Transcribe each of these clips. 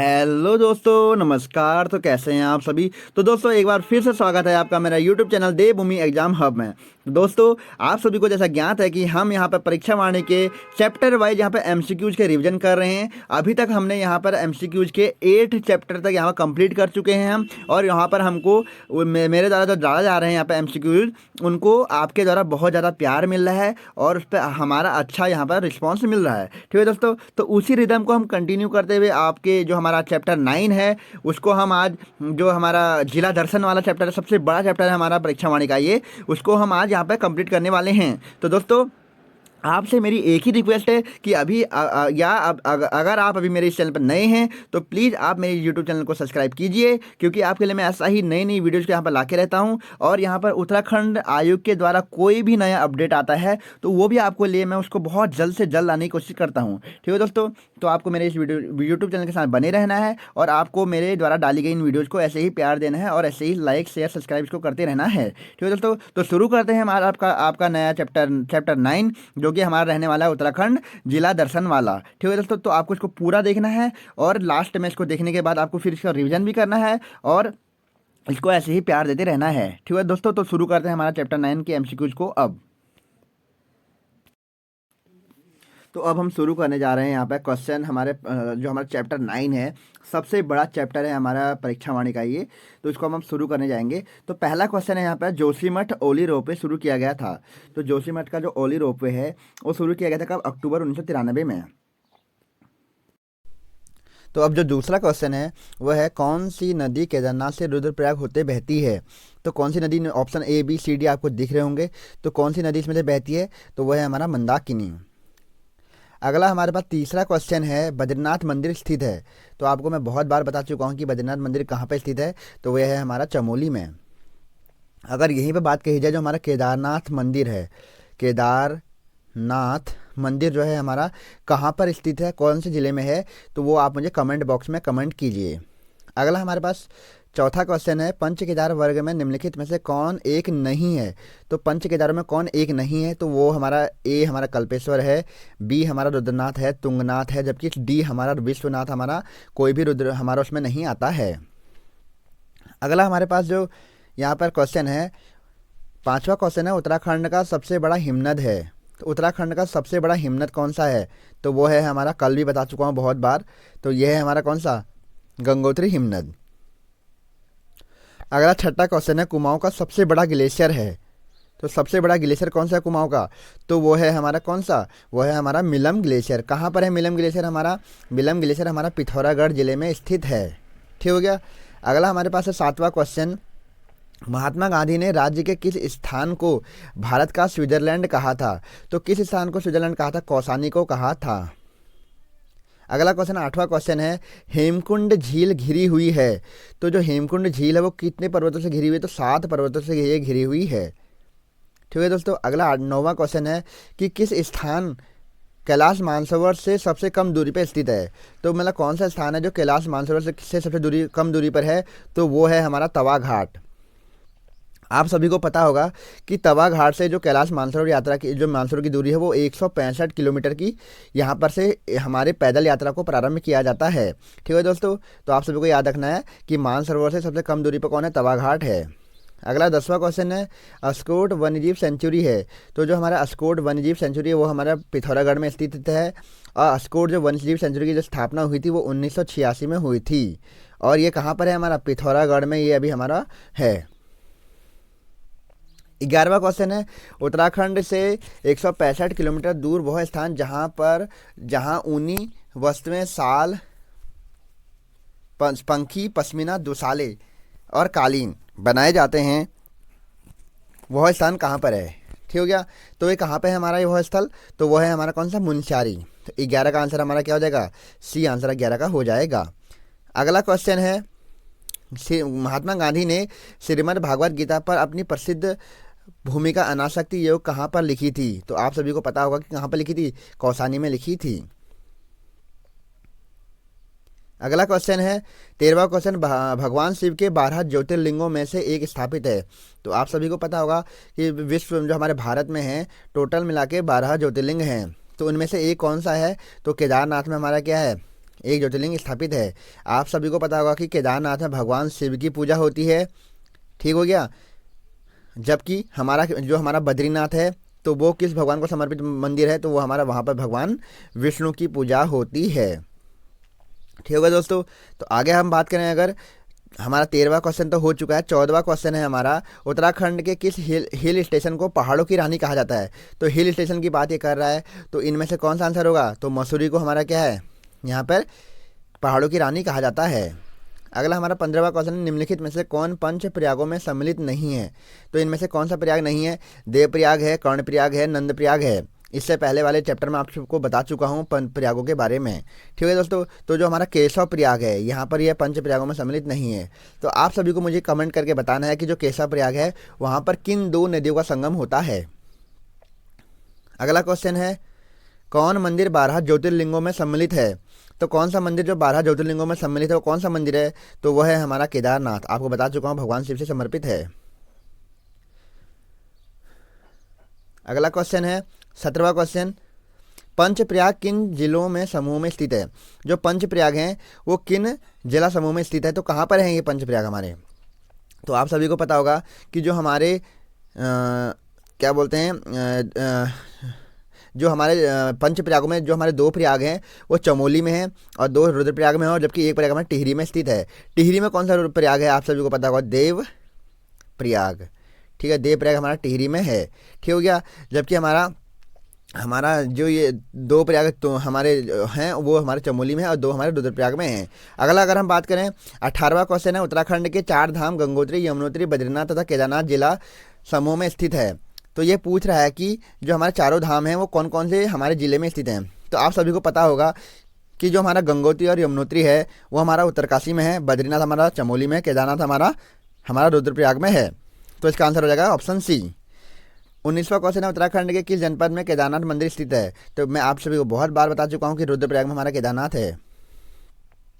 Hello दोस्तों, नमस्कार। तो कैसे हैं आप सभी। तो दोस्तों एक बार फिर से स्वागत है आपका मेरा यूट्यूब चैनल देवभूमि एग्जाम हब में। तो दोस्तों आप सभी को जैसा ज्ञात है कि हम यहाँ पर परीक्षा वाणी के चैप्टर वाइज यहाँ पर एमसीक्यूज के रिवीजन कर रहे हैं। अभी तक हमने यहाँ पर एमसीक्यूज के 8 चैप्टर तक यहाँ पर कंप्लीट कर चुके हैं हम। और यहाँ पर हमको मेरे द्वारा जो डाला जा रहे हैं यहाँ पर एमसीक्यूज, उनको आपके द्वारा बहुत ज़्यादा प्यार मिल रहा है और उस पर हमारा अच्छा यहाँ पर रिस्पॉन्स मिल रहा है। ठीक है दोस्तों, तो उसी रिदम को हम कंटिन्यू करते हुए आपके जो हमारा चैप्टर 9 है उसको हम आज, जो हमारा जिला दर्शन वाला चैप्टर है, सबसे बड़ा चैप्टर है हमारा परीक्षा वाणी का, ये उसको हम आज यहाँ पे कंप्लीट करने वाले हैं। तो दोस्तों आपसे मेरी एक ही रिक्वेस्ट है कि अभी अगर आप अभी मेरे इस चैनल पर नए हैं तो प्लीज़ आप मेरे यूट्यूब चैनल को सब्सक्राइब कीजिए, क्योंकि आपके लिए मैं ऐसा ही नई नई वीडियोज़ को यहाँ पर लाके रहता हूँ। और यहाँ पर उत्तराखंड आयोग के द्वारा कोई भी नया अपडेट आता है तो वो भी आपको लिए मैं उसको बहुत जल्द से जल्द लाने की कोशिश करता हूँ। ठीक है दोस्तों, तो आपको मेरे इस यूट्यूब चैनल के साथ बने रहना है और आपको मेरे द्वारा डाली गई इन वीडियोज़ को ऐसे ही प्यार देना है और ऐसे ही लाइक शेयर सब्सक्राइब को करते रहना है। ठीक है दोस्तों, तो शुरू करते हैं हमारा आपका नया चैप्टर 9, जो कि हमारा रहने वाला है उत्तराखंड जिला दर्शन वाला। ठीक है दोस्तों, तो आपको इसको पूरा देखना है और लास्ट में इसको देखने के बाद आपको फिर इसका रिवीजन भी करना है और इसको ऐसे ही प्यार देते रहना है। ठीक है दोस्तों, तो शुरू करते हैं हमारा चैप्टर 9 के एमसीक्यूज को अब। तो अब हम शुरू करने जा रहे हैं यहाँ पे क्वेश्चन हमारे जो हमारा चैप्टर 9 है, सबसे बड़ा चैप्टर है हमारा परीक्षा वाणी का ये। तो इसको हम शुरू करने जाएंगे। तो पहला क्वेश्चन है यहाँ पे, जोशीमठ ओली रोपवे शुरू किया गया था। तो जोशीमठ का जो ओली रोपवे है वो शुरू किया गया था कब? अक्टूबर 1993 में। तो अब जो दूसरा क्वेश्चन है वह है, कौन सी नदी केदारनाथ से रुद्रप्रयाग होते बहती है? तो कौन सी नदी, option A B C D आपको दिख रहे होंगे। तो कौन सी नदी इसमें से बहती है? तो वह है हमारा मंदाकिनी। अगला हमारे पास तीसरा क्वेश्चन है, बद्रीनाथ मंदिर स्थित है। तो आपको मैं बहुत बार बता चुका हूँ कि बद्रीनाथ मंदिर कहाँ पर स्थित है। तो वह है हमारा चमोली में। अगर यहीं पे बात कही जाए, जो हमारा केदारनाथ मंदिर है, केदारनाथ मंदिर जो है हमारा कहाँ पर स्थित है, कौन से ज़िले में है, तो वो आप मुझे कमेंट बॉक्स में कमेंट कीजिए। अगला हमारे पास चौथा क्वेश्चन है, पंच केदार वर्ग में निम्नलिखित में से कौन एक नहीं है? तो पंच केदारों में कौन एक नहीं है? तो वो हमारा ए हमारा कल्पेश्वर है, बी हमारा रुद्रनाथ है, तुंगनाथ है, जबकि डी हमारा विश्वनाथ, हमारा कोई भी रुद्र हमारा उसमें नहीं आता है। अगला हमारे पास जो यहाँ पर क्वेश्चन है, पांचवा क्वेश्चन है, उत्तराखंड का सबसे बड़ा हिमनद है। तो उत्तराखंड का सबसे बड़ा हिमनद कौन सा है? तो वो है हमारा, कल भी बता चुका हूँ बहुत बार, तो यह है हमारा कौन सा? गंगोत्री हिमनद। अगला छठा क्वेश्चन है, कुमाऊं का सबसे बड़ा ग्लेशियर है। तो सबसे बड़ा ग्लेशियर कौन सा है कुमाऊं का? तो वो है हमारा कौन सा? वो है हमारा मिलम ग्लेशियर। कहाँ पर है मिलम ग्लेशियर हमारा? मिलम ग्लेशियर हमारा पिथौरागढ़ जिले में स्थित है। ठीक हो गया। अगला हमारे पास है सातवां क्वेश्चन, महात्मा गांधी ने राज्य के किस स्थान को भारत का स्विट्जरलैंड कहा था? तो किस स्थान को स्विट्जरलैंड कहा था? कौसानी को कहा था। अगला क्वेश्चन, आठवां क्वेश्चन है, हेमकुंड झील घिरी हुई है। तो जो हेमकुंड झील है वो कितने पर्वतों से घिरी हुई है? तो 7 पर्वतों से ये घिरी हुई है। ठीक है दोस्तों। अगला 9वां क्वेश्चन है कि किस स्थान कैलाश मानसरोवर से सबसे कम दूरी पर स्थित है? तो मतलब कौन सा स्थान है जो कैलाश मानसरोवर से सबसे कम दूरी पर है? तो वो है हमारा तवा घाट। आप सभी को पता होगा कि तवा घाट से जो कैलाश मानसरोवर यात्रा की जो मानसरोवर की दूरी है वो 165 किलोमीटर की यहाँ पर से हमारे पैदल यात्रा को प्रारंभ किया जाता है। ठीक है दोस्तों, तो आप सभी को याद रखना है कि मानसरोवर से सबसे कम दूरी पर कौन है? तवा घाट है। अगला 10वां क्वेश्चन है, अस्कोट वन्यजीव सेंचुरी है। तो जो हमारा अस्कोट वन्यजीव सेंचुरी है वो हमारा पिथौरागढ़ में स्थित है। और अस्कोट जो वन्यजीव सेंचुरी की जो स्थापना हुई थी वो 1986 में हुई थी। और ये कहाँ पर है? हमारा पिथौरागढ़ में ये अभी हमारा है। 11वां क्वेश्चन है, उत्तराखंड से 165 किलोमीटर दूर वह स्थान जहां ऊनी वस्त्रें, शाल, पंखी, पश्मीना, दुशाले और कालीन बनाए जाते हैं, वह स्थान कहाँ पर है? ठीक हो गया। तो ये कहाँ पे है हमारा ये वह स्थल? तो वह है हमारा कौन सा? मुनस्यारी। तो 11 का आंसर हमारा क्या हो जाएगा? सी आंसर 11 का हो जाएगा। अगला क्वेश्चन है, महात्मा गांधी ने श्रीमद् भागवत गीता पर अपनी प्रसिद्ध भूमिका अनासक्ति योग कहाँ पर लिखी थी? तो आप सभी को पता होगा कि कहाँ पर लिखी थी? कौसानी में लिखी थी। अगला क्वेश्चन है, 13वां क्वेश्चन, भगवान शिव के 12 ज्योतिर्लिंगों में से एक स्थापित है। तो आप सभी को पता होगा कि विश्व जो हमारे भारत में है टोटल मिला के 12 ज्योतिर्लिंग हैं। तो उनमें से एक कौन सा है? तो केदारनाथ में हमारा क्या है? एक ज्योतिर्लिंग स्थापित है। आप सभी को पता होगा कि केदारनाथ में भगवान शिव की पूजा होती है, ठीक हो गया। जबकि हमारा बद्रीनाथ है तो वो किस भगवान को समर्पित मंदिर है, तो वो हमारा वहाँ पर भगवान विष्णु की पूजा होती है, ठीक होगा दोस्तों। तो आगे हम बात करें, अगर हमारा 13वां क्वेश्चन तो हो चुका है, 14वां क्वेश्चन है हमारा, उत्तराखंड के किस हिल स्टेशन को पहाड़ों की रानी कहा जाता है। तो हिल स्टेशन की बात ये कर रहा है, तो इनमें से कौन सा आंसर होगा, तो मसूरी को हमारा क्या है, यहाँ पर पहाड़ों की रानी कहा जाता है। अगला हमारा 15वां क्वेश्चन, निम्नलिखित में से कौन पंच प्रयागों में सम्मिलित नहीं है। तो इनमें से कौन सा प्रयाग नहीं है, देवप्रयाग है, कर्णप्रयाग है, नंदप्रयाग है। इससे पहले वाले चैप्टर में आपको बता चुका हूँ पंच प्रयागों के बारे में, ठीक है दोस्तों। तो जो हमारा केशव प्रयाग है, यहाँ पर यह पंच प्रयागों में सम्मिलित नहीं है। तो आप सभी को मुझे कमेंट करके बताना है कि जो केशव प्रयाग है वहाँ पर किन 2 नदियों का संगम होता है। अगला क्वेश्चन है, कौन मंदिर 12 ज्योतिर्लिंगों में सम्मिलित है। तो कौन सा मंदिर जो 12 ज्योतिर्लिंगों में सम्मिलित है वो कौन सा मंदिर है, तो वह है हमारा केदारनाथ। आपको बता चुका हूँ भगवान शिव से समर्पित है। अगला क्वेश्चन है 17वां क्वेश्चन, पंचप्रयाग किन जिलों में समूह में स्थित है। जो पंचप्रयाग हैं वो किन जिला समूह में स्थित है, तो कहाँ पर हैं ये पंचप्रयाग हमारे। तो आप सभी को पता होगा कि जो हमारे क्या बोलते हैं जो हमारे पंचप्रयागों में जो हमारे 2 प्रयाग हैं वो चमोली में हैं और 2 रुद्रप्रयाग में हैं, और जबकि एक प्रयाग हमारे टिहरी में स्थित है। टिहरी में कौन सा प्रयाग है, आप सभी को पता होगा, देव प्रयाग, ठीक है। देव प्रयाग हमारा टिहरी में है, ठीक हो गया। जबकि हमारा जो ये 2 प्रयाग तो हमारे हैं वो हमारे चमोली में है और 2 हमारे रुद्रप्रयाग में हैं। अगला अगर हम बात करें 18वां क्वेश्चन है, उत्तराखंड के 4 धाम गंगोत्री, यमुनोत्री, बद्रीनाथ तथा केदारनाथ जिला समूह में स्थित है। तो ये पूछ रहा है कि जो हमारे चारों धाम हैं वो कौन कौन से हमारे ज़िले में स्थित हैं। तो आप सभी को पता होगा कि जो हमारा गंगोत्री और यमुनोत्री है वो हमारा उत्तरकाशी में है, बद्रीनाथ हमारा चमोली में, केदारनाथ हमारा रुद्रप्रयाग में है। तो इसका आंसर हो जाएगा ऑप्शन सी। 19वां क्वेश्चन है, उत्तराखंड के किस जनपद में केदारनाथ मंदिर स्थित है। तो मैं आप सभी को बहुत बार बता चुका हूँ कि रुद्रप्रयाग में हमारा केदारनाथ है।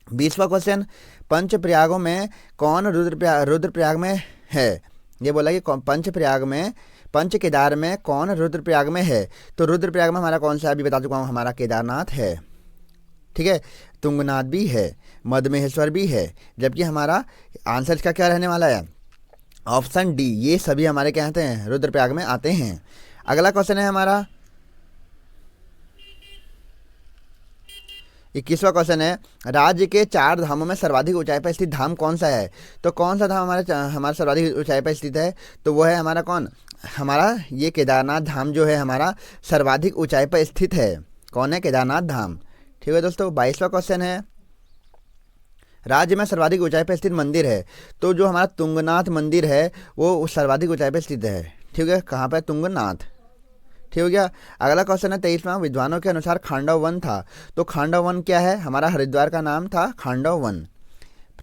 20वां क्वेश्चन, पंच प्रयागों में कौन रुद्रप्रयाग में है। ये बोला कि पंचप्रयाग में, पंच केदार में कौन रुद्रप्रयाग में है। तो रुद्रप्रयाग में हमारा कौन सा, अभी बता चुका हूँ, हमारा केदारनाथ है, ठीक है। तुंगनाथ भी है, मद्महेश्वर भी है। जबकि हमारा आंसर इसका क्या रहने वाला है, ऑप्शन डी, ये सभी हमारे क्या आते हैं, रुद्रप्रयाग में आते हैं। अगला क्वेश्चन है हमारा 21वां क्वेश्चन है, राज्य के 4 धामों में सर्वाधिक ऊंचाई पर स्थित धाम कौन सा है। तो कौन सा धाम हमारा सर्वाधिक ऊंचाई पर स्थित है, तो वो है हमारा कौन, हमारा ये केदारनाथ धाम जो है हमारा सर्वाधिक ऊंचाई पर स्थित है। कौन है, केदारनाथ धाम, ठीक है दोस्तों। 22वां क्वेश्चन है, राज्य में सर्वाधिक ऊंचाई पर स्थित मंदिर है। तो जो हमारा तुंगनाथ मंदिर है वो सर्वाधिक ऊंचाई पर स्थित है, ठीक है। कहाँ पर, तुंगनाथ, ठीक हो गया। अगला क्वेश्चन है 23वां, विद्वानों के अनुसार खांडव वन था। तो खांडव वन क्या है, हमारा हरिद्वार का नाम था खांडव वन।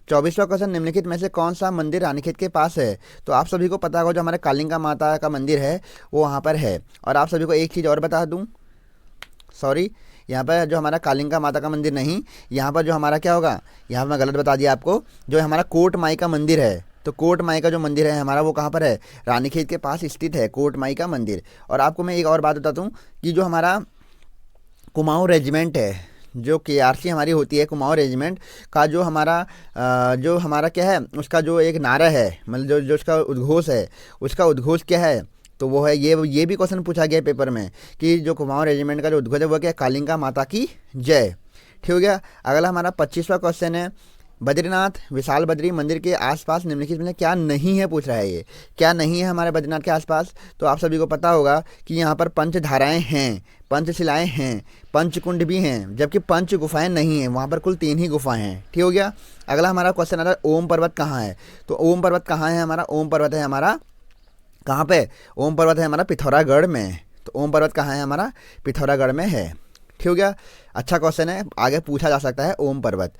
24वां क्वेश्चन, निम्नलिखित में से कौन सा मंदिर रानीखेत के पास है। तो आप सभी को पता होगा जो हमारे कालिंगा माता का मंदिर है वो वहाँ पर है। और आप सभी को एक चीज़ और बता दूँ, सॉरी, यहाँ पर जो हमारा कालिंगा माता का मंदिर नहीं, यहाँ पर जो हमारा क्या होगा, यहाँ पर मैं गलत बता दिया आपको, जो हमारा कोट माई का मंदिर है। तो कोट माई का जो मंदिर है हमारा वो कहाँ पर है, रानीखेत के पास स्थित है कोट माई का मंदिर। और आपको मैं एक और बात बताता हूँ कि जो हमारा कुमाऊँ रेजिमेंट है, जो KRC हमारी होती है, कुमाऊँ रेजिमेंट का जो हमारा क्या है, उसका जो एक नारा है, मतलब जो उसका उद्घोष है, उसका उद्घोष क्या है, तो वो है ये भी क्वेश्चन पूछा गया पेपर में कि जो कुमाऊँ रेजिमेंट का जो उद्घोष है वो क्या, कालिंगा माता की जय, ठीक हो गया। अगला हमारा 25वां क्वेश्चन है, बद्रीनाथ विशाल बद्री मंदिर के आसपास निम्नलिखित में क्या नहीं है, पूछ रहा है ये क्या नहीं है हमारे बद्रीनाथ के आसपास। तो आप सभी को पता होगा कि यहाँ पर पंचधाराएँ हैं, पंचशिलाएँ हैं, पंचकुंड भी हैं, जबकि पंच गुफाएँ नहीं हैं, वहाँ पर कुल 3 ही गुफाएँ हैं, ठीक हो गया। अगला हमारा क्वेश्चन आता है, ओम पर्वत कहाँ है। तो ओम पर्वत कहाँ है हमारा, ओम पर्वत है हमारा कहाँ पे, ओम पर्वत है हमारा पिथौरागढ़ में। तो ओम पर्वत कहाँ है हमारा, पिथौरागढ़ में है, ठीक हो गया। अच्छा क्वेश्चन है, आगे पूछा जा सकता है ओम पर्वत।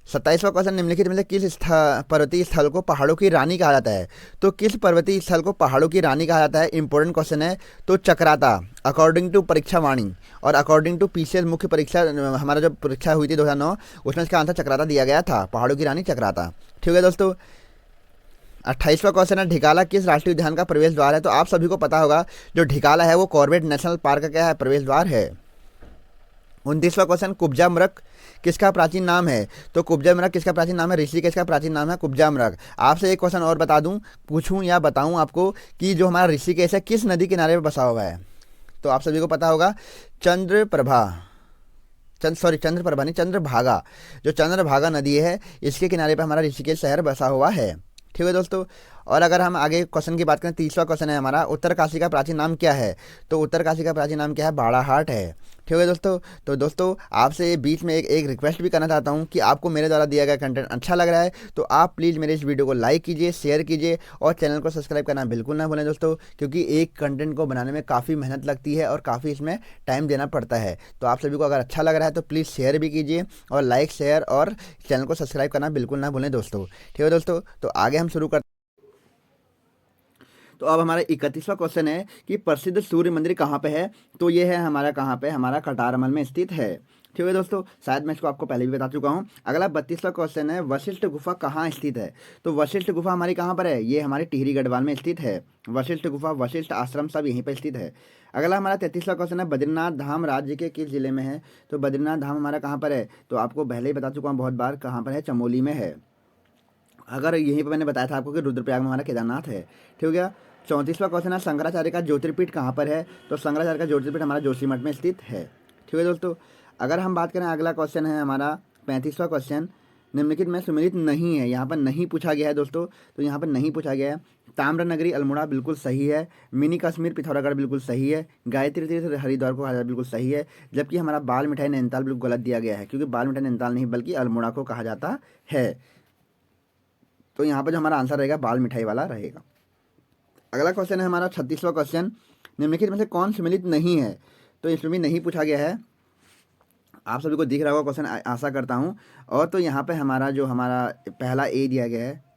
27वां क्वेश्चन, निम्नलिखित में से किस पर्वतीय स्थल को पहाड़ों की रानी कहा जाता है। तो किस पर्वतीय स्थल को पहाड़ों की रानी कहा जाता है, इंपॉर्टेंट क्वेश्चन है। तो चक्राता, अकॉर्डिंग टू परीक्षा वाणी और अकॉर्डिंग टू PCL मुख्य परीक्षा, हमारा जो परीक्षा हुई थी 2009, उसमें इसका आंसर चक्राता दिया गया था, पहाड़ों की रानी चक्राता, ठीक है दोस्तों। 28वां क्वेश्चन है, ढिकाला किस राष्ट्रीय उद्यान का प्रवेश द्वार है। तो आप सभी को पता होगा जो ढिकाला है वो कॉर्बेट नेशनल पार्क का क्या है, प्रवेश द्वार है। 29वां क्वेश्चन, कुब्जा मृग किसका प्राचीन नाम है? तो कुब्जा मृग किसका प्राचीन नाम है? ऋषिकेश का प्राचीन नाम है कुब्जा मृग। आपसे एक क्वेश्चन और बता दूं, पूछूं या बताऊं आपको कि जो हमारा ऋषिकेश है किस नदी किनारे पर बसा हुआ है? तो आप सभी को पता होगा, चंद्रप्रभा, चंद्रप्रभा नहीं, चंद्रभागा। जो चंद्रभागा नदी है इसके किनारे पे हमारा ऋषिकेश शहर बसा हुआ है। ठीक है दोस्तों। और अगर हम आगे क्वेश्चन की बात करें, तीसरा क्वेश्चन है हमारा, उत्तरकाशी का प्राचीन नाम क्या है? तो उत्तरकाशी का प्राचीन नाम क्या है? बाड़ाहाट है। ठीक है दोस्तों। तो दोस्तों आपसे बीच में एक रिक्वेस्ट भी करना चाहता हूं कि आपको मेरे द्वारा दिया गया कंटेंट अच्छा लग रहा है तो आप प्लीज़ मेरे इस वीडियो को लाइक कीजिए, शेयर कीजिए और चैनल को सब्सक्राइब करना बिल्कुल ना भूलें दोस्तों, क्योंकि एक कंटेंट को बनाने में काफ़ी मेहनत लगती है और काफ़ी इसमें टाइम देना पड़ता है। तो आप सभी को अगर अच्छा लग रहा है तो प्लीज़ शेयर भी कीजिए और लाइक, शेयर और चैनल को सब्सक्राइब करना बिल्कुल ना भूलें दोस्तों। ठीक है दोस्तों। तो आगे हम शुरू करते। तो अब हमारा 31वां क्वेश्चन है कि प्रसिद्ध सूर्य मंदिर कहाँ पे है? तो ये है हमारा कहाँ पे? हमारा कटारमल में स्थित है। ठीक है दोस्तों। शायद मैं इसको आपको पहले भी बता चुका हूँ। अगला 32वां क्वेश्चन है, वशिष्ठ गुफा कहाँ स्थित है? तो वशिष्ठ गुफा हमारी कहाँ पर है? ये हमारी टिहरी गढ़वाल में स्थित है। वशिष्ठ गुफा, वशिष्ठ आश्रम सब यहीं पर स्थित है। अगला हमारा 33वां क्वेश्चन है, बद्रीनाथ धाम राज्य के किस जिले में है? तो बद्रीनाथ धाम हमारा कहाँ पर है? तो आपको पहले ही बता चुका हूँ बहुत बार, कहाँ पर है? चमोली में है। अगर यहीं पर मैंने बताया था आपको कि रुद्रप्रयाग में हमारा केदारनाथ है। ठीक हो गया। 34वां क्वेश्चन है, शंकराचार्य का ज्योतिर्पीठ कहाँ पर है? तो शंकराचार्य का ज्योतिर्पीठ हमारा जोशीमठ में स्थित है। ठीक है दोस्तों। अगर हम बात करें, अगला क्वेश्चन है हमारा 35वां क्वेश्चन, निम्नलिखित में सम्मिलित नहीं है। यहाँ पर नहीं पूछा गया है दोस्तों, तो यहाँ पर नहीं पूछा गया है। ताम्र नगरी अल्मोड़ा बिल्कुल सही है। मिनी कश्मीर पिथौरागढ़ बिल्कुल सही है। गायत्री तीर्थ हरिद्वार को कहा जाता है बिल्कुल सही है। जबकि हमारा बाल मिठाई नैनीताल बिल्कुल गलत दिया गया है, क्योंकि बाल मिठाई नैनीताल नहीं बल्कि अल्मोड़ा को कहा जाता है। तो यहाँ पर जो हमारा आंसर रहेगा बाल मिठाई वाला रहेगा। अगला क्वेश्चन है हमारा 36वां क्वेश्चन, निम्नलिखित में से कौन सम्मिलित नहीं है? तो इसमें भी नहीं पूछा गया है। आप सभी को दिख रहा होगा क्वेश्चन, आशा करता हूँ। और तो यहाँ पे हमारा जो हमारा पहला ए दिया गया है,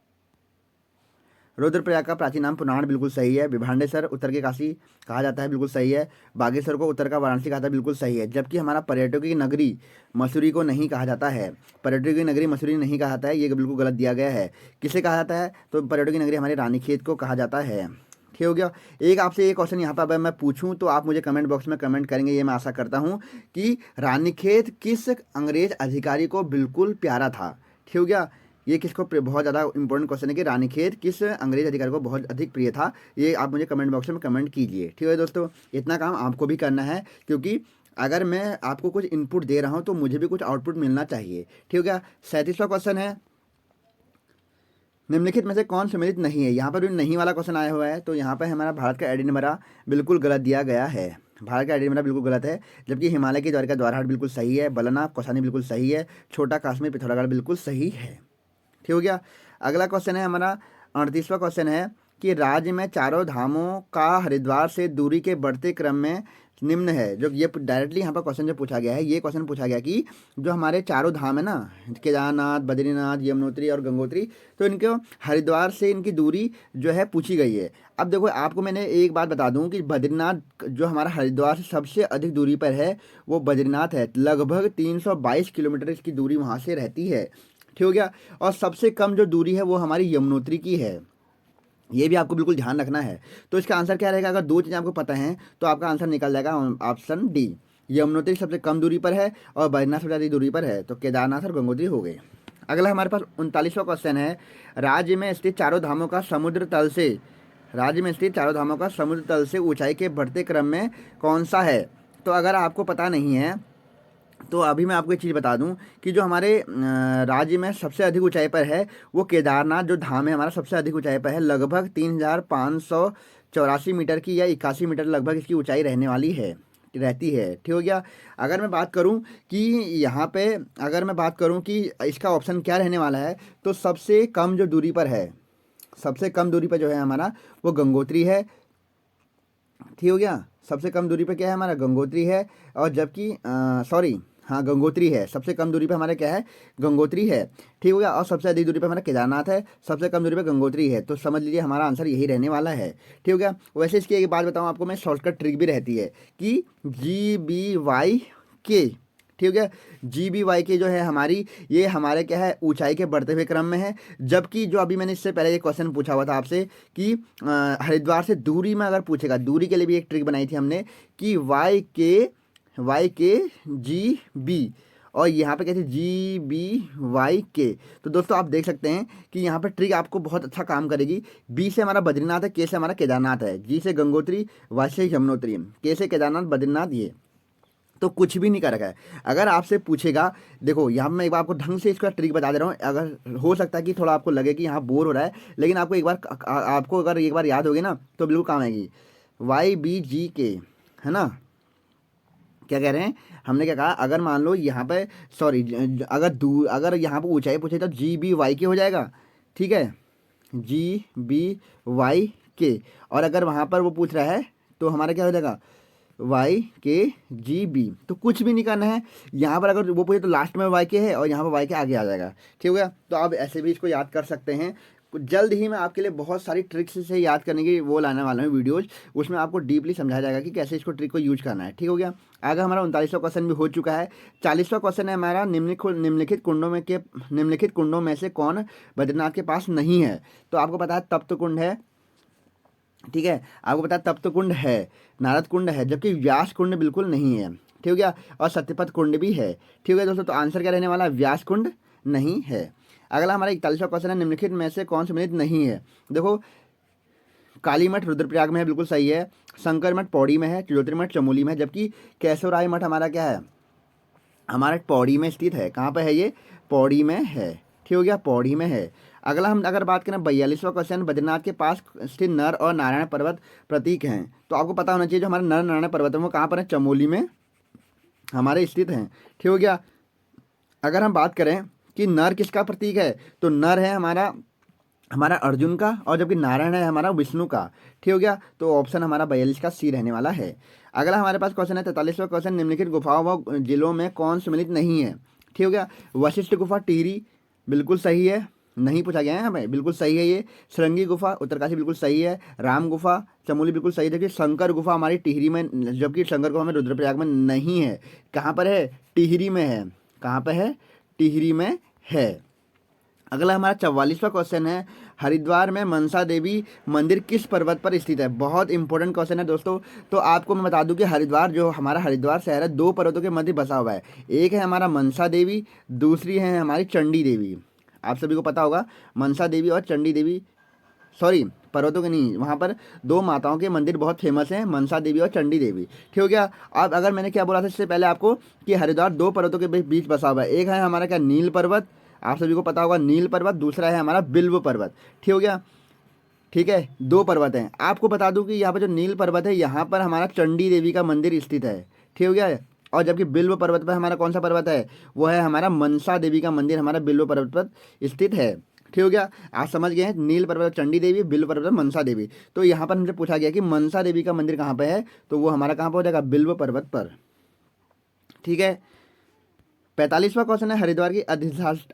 रुद्रप्रयाग का प्राचीन नाम पुराण बिल्कुल सही है। विभांडेश्वर उत्तर के काशी कहा जाता है, बिल्कुल सही है। बागेश्वर को उत्तर का वाराणसी कहा जाता है, बिल्कुल सही है। जबकि हमारा पर्यटकों की नगरी मसूरी को नहीं कहा जाता है। पर्यटकों की नगरी मसूरी नहीं कहा जाता है, ये बिल्कुल गलत दिया गया है। किसे कहा जाता है? तो पर्यटकों की नगरी हमारी रानीखेत को कहा जाता है। ठीक हो गया। एक आपसे एक क्वेश्चन यहाँ पर अगर मैं पूछूं तो आप मुझे कमेंट बॉक्स में कमेंट करेंगे, ये मैं आशा करता हूँ, कि रानीखेत किस अंग्रेज अधिकारी को बिल्कुल प्यारा था? ठीक हो गया। ये किसको बहुत ज़्यादा इंपॉर्टेंट क्वेश्चन है कि रानीखेत किस अंग्रेज अधिकारी को बहुत अधिक प्रिय था, ये आप मुझे कमेंट बॉक्स में कमेंट कीजिए। ठीक है दोस्तों। इतना काम आपको भी करना है, क्योंकि अगर मैं आपको कुछ इनपुट दे रहा हूँ तो मुझे भी कुछ आउटपुट मिलना चाहिए। ठीक हो गया। 37वां क्वेश्चन है, निम्नलिखित में से कौन सम्मिलित नहीं है? यहाँ पर भी नहीं वाला क्वेश्चन आया हुआ है। तो यहाँ पर हमारा भारत का एडिनबरा बिल्कुल गलत दिया गया है। भारत का एडिनबरा बिल्कुल गलत है। जबकि हिमालय की द्वारिका द्वारहाट बिल्कुल सही है। बलना कौसानी बिल्कुल सही है। छोटा काश्मीर पिथौरागढ़ बिल्कुल सही है। ठीक हो गया। अगला क्वेश्चन है हमारा 38वां क्वेश्चन है कि राज्य में चारों धामों का हरिद्वार से दूरी के बढ़ते क्रम में निम्न है। जो ये डायरेक्टली यहाँ पर क्वेश्चन जो पूछा गया है, ये क्वेश्चन पूछा गया कि जो हमारे चारों धाम है ना, केदारनाथ, बद्रीनाथ, यमुनोत्री और गंगोत्री, तो इनको हरिद्वार से इनकी दूरी जो है पूछी गई है। अब देखो आपको मैंने एक बात बता दूं कि बद्रीनाथ जो हमारा हरिद्वार से सबसे अधिक दूरी पर है वो बद्रीनाथ है। लगभग 322 किलोमीटर इसकी दूरी वहाँ से रहती है। ठीक हो गया। और सबसे कम जो दूरी है वो हमारी यमुनोत्री की है। ये भी आपको बिल्कुल ध्यान रखना है। तो इसका आंसर क्या रहेगा? अगर दो चीज़ें आपको पता हैं तो आपका आंसर निकल जाएगा ऑप्शन डी। यमुनोत्री सबसे कम दूरी पर है और बद्रीनाथ सबसे ज़्यादा दूरी पर है, तो केदारनाथ और गंगोत्री हो गए। अगला हमारे पास 39वां क्वेश्चन है, राज्य में स्थित चारों धामों का समुद्र तल से, राज्य में स्थित चारों धामों का समुद्र तल से ऊंचाई के बढ़ते क्रम में कौन सा है? तो अगर आपको पता नहीं है तो अभी मैं आपको एक चीज़ बता दूं कि जो हमारे राज्य में सबसे अधिक ऊंचाई पर है वो केदारनाथ जो धाम है हमारा सबसे अधिक ऊंचाई पर है। लगभग 3584 मीटर की या 81 मीटर लगभग इसकी ऊंचाई रहने वाली है, रहती है। ठीक हो गया। अगर मैं बात करूं कि यहाँ पे अगर मैं बात करूं कि इसका ऑप्शन क्या रहने वाला है, तो सबसे कम जो दूरी पर है, सबसे कम दूरी पर जो है हमारा वो गंगोत्री है। ठीक हो गया। सबसे कम दूरी पे क्या है? हमारा गंगोत्री है। और जबकि सॉरी, हाँ गंगोत्री है। सबसे कम दूरी पे हमारा क्या है? गंगोत्री है। ठीक हो गया। और सबसे अधिक दूरी पे हमारा केदारनाथ है। सबसे कम दूरी पे गंगोत्री है। तो समझ लीजिए हमारा आंसर यही रहने वाला है। ठीक हो गया। वैसे इसकी एक बात बताऊँ आपको मैं, शॉर्टकट ट्रिक भी रहती है कि GBY ठीक हो गया। GBY जो है हमारी, ये हमारे क्या है? ऊंचाई के बढ़ते हुए क्रम में है। जबकि जो अभी मैंने इससे पहले एक क्वेश्चन पूछा हुआ था आपसे कि हरिद्वार से दूरी में अगर पूछेगा, दूरी के लिए भी एक ट्रिक बनाई थी हमने कि YK GB और यहाँ पे कहते हैं GBYK। तो दोस्तों आप देख सकते हैं कि यहाँ पे ट्रिक आपको बहुत अच्छा काम करेगी। बी से हमारा बद्रीनाथ है, के से हमारा केदारनाथ है, जी से गंगोत्री, वाई से यमुनोत्री, के से केदारनाथ बद्रीनाथ, ये तो कुछ भी नहीं कर रखा है। अगर आपसे पूछेगा, देखो यहाँ मैं एक बार आपको ढंग से इसका ट्रिक बता दे रहा हूँ। अगर हो सकता है कि थोड़ा आपको लगे कि यहाँ बोर हो रहा है, लेकिन आपको एक बार आपको अगर एक बार याद होगी ना तो बिल्कुल काम आएगी। YBGK है ना, क्या कह रहे हैं, हमने क्या कहा, अगर मान लो यहाँ पे सॉरी अगर अगर यहाँ पे ऊंचाई पूछे तो GBYK हो जाएगा, ठीक है, GBYK। और अगर वहाँ पर वो पूछ रहा है तो हमारा क्या हो जाएगा, YKGB। तो कुछ भी नहीं करना है। यहाँ पर अगर वो पूछे तो लास्ट में YK है और यहाँ पर YK आगे आ जाएगा, ठीक हो गया। तो आप ऐसे भी इसको याद कर सकते हैं। जल्द ही मैं आपके लिए बहुत सारी ट्रिक्स से याद करने की वो लाने वाला हूँ वीडियोज, उसमें आपको डीपली समझाया जाएगा कि कैसे इसको ट्रिक को यूज करना है, ठीक हो गया। आगे हमारा 39वां क्वेश्चन भी हो चुका है। 40वां क्वेश्चन है हमारा, निम्नलिखित कुंडों में से कौन बद्रीनाथ के पास नहीं है। तो आपको पता है तप्त कुंड है, ठीक है, आपको पता है तप्त कुंड है, नारद कुंड है, जबकि व्यास कुंड बिल्कुल नहीं है, ठीक हो गया, और सत्यपथ कुंड भी है, ठीक हो गया दोस्तों। तो आंसर क्या रहने वाला है, व्यास कुंड नहीं है। अगला हमारा 41वां क्वेश्चन है, निम्नलिखित में से कौन सम्मिलित नहीं है। देखो, काली मठ रुद्रप्रयाग में है, बिल्कुल सही है। शंकर मठ पौड़ी में है, ज्योतिर्मठ मठ चमोली में है, जबकि केशवराय मठ हमारा क्या है, हमारा पौड़ी में स्थित है। कहाँ पर है ये, पौड़ी में है, ठीक हो गया, पौड़ी में है। अगला हम अगर बात करें 42वां क्वेश्चन, बद्रीनाथ के पास स्थित नर और नारायण पर्वत प्रतीक हैं। तो आपको पता होना चाहिए जो हमारा नर नारायण पर्वत है वो कहाँ पर है, चमोली में हमारे स्थित हैं, ठीक हो गया। अगर हम बात करें कि नर किसका प्रतीक है, तो नर है हमारा हमारा अर्जुन का, और जबकि नारायण है हमारा विष्णु का, ठीक हो गया। तो ऑप्शन हमारा 42 का सी रहने वाला है। अगला हमारे पास क्वेश्चन है 43वां क्वेश्चन, निम्नलिखित गुफाओं व जिलों में कौन सम्मिलित नहीं है, ठीक हो गया। वशिष्ठ गुफा टिहरी बिल्कुल सही है, नहीं पूछा गया है हमें, बिल्कुल सही है ये। श्रृंगी गुफा उत्तरकाशी बिल्कुल सही है। राम गुफा चमोली बिल्कुल सही है। जबकि शंकर गुफा हमारी टिहरी में, जबकि शंकर गुफा हमें रुद्रप्रयाग में नहीं है। कहाँ पर है, टिहरी में है। कहाँ पर है, टिहरी में है। अगला हमारा 44वां क्वेश्चन है, हरिद्वार में मनसा देवी मंदिर किस पर्वत पर स्थित है। बहुत इंपॉर्टेंट क्वेश्चन है दोस्तों। तो आपको मैं बता दूं कि हरिद्वार, जो हमारा हरिद्वार शहर है, दो पर्वतों के मध्य बसा हुआ है। एक है हमारा मनसा देवी, दूसरी है हमारी चंडी देवी। आप सभी को पता होगा मनसा देवी और चंडी देवी, सॉरी पर्वतों के नहीं, वहाँ पर दो माताओं के मंदिर बहुत फेमस हैं, मनसा देवी और चंडी देवी, ठीक हो गया। अब अगर मैंने क्या बोला था इससे पहले आपको कि हरिद्वार दो पर्वतों के बीच बसा हुआ है। एक है हमारा क्या, नील पर्वत, आप सभी को पता होगा नील पर्वत, दूसरा है हमारा बिल्व पर्वत, ठीक हो गया, ठीक है। दो पर्वत हैं। आपको बता दूं कि यहाँ पर जो नील पर्वत है यहाँ पर हमारा चंडी देवी का मंदिर स्थित है, ठीक हो गया। और जबकि बिल्व पर्वत पर हमारा कौन सा पर्वत है, वो है हमारा मनसा देवी का मंदिर हमारा बिल्व पर्वत पर स्थित है, ठीक हो गया। आप समझ गए हैं, नील पर्वत चंडी देवी, बिल्व पर्वत मनसा देवी। तो यहाँ पर हमसे पूछा गया कि मनसा देवी का मंदिर कहाँ पे है, तो वो हमारा कहाँ पर हो जाएगा, बिल्व पर्वत पर, ठीक है। 45वां क्वेश्चन है, हरिद्वार की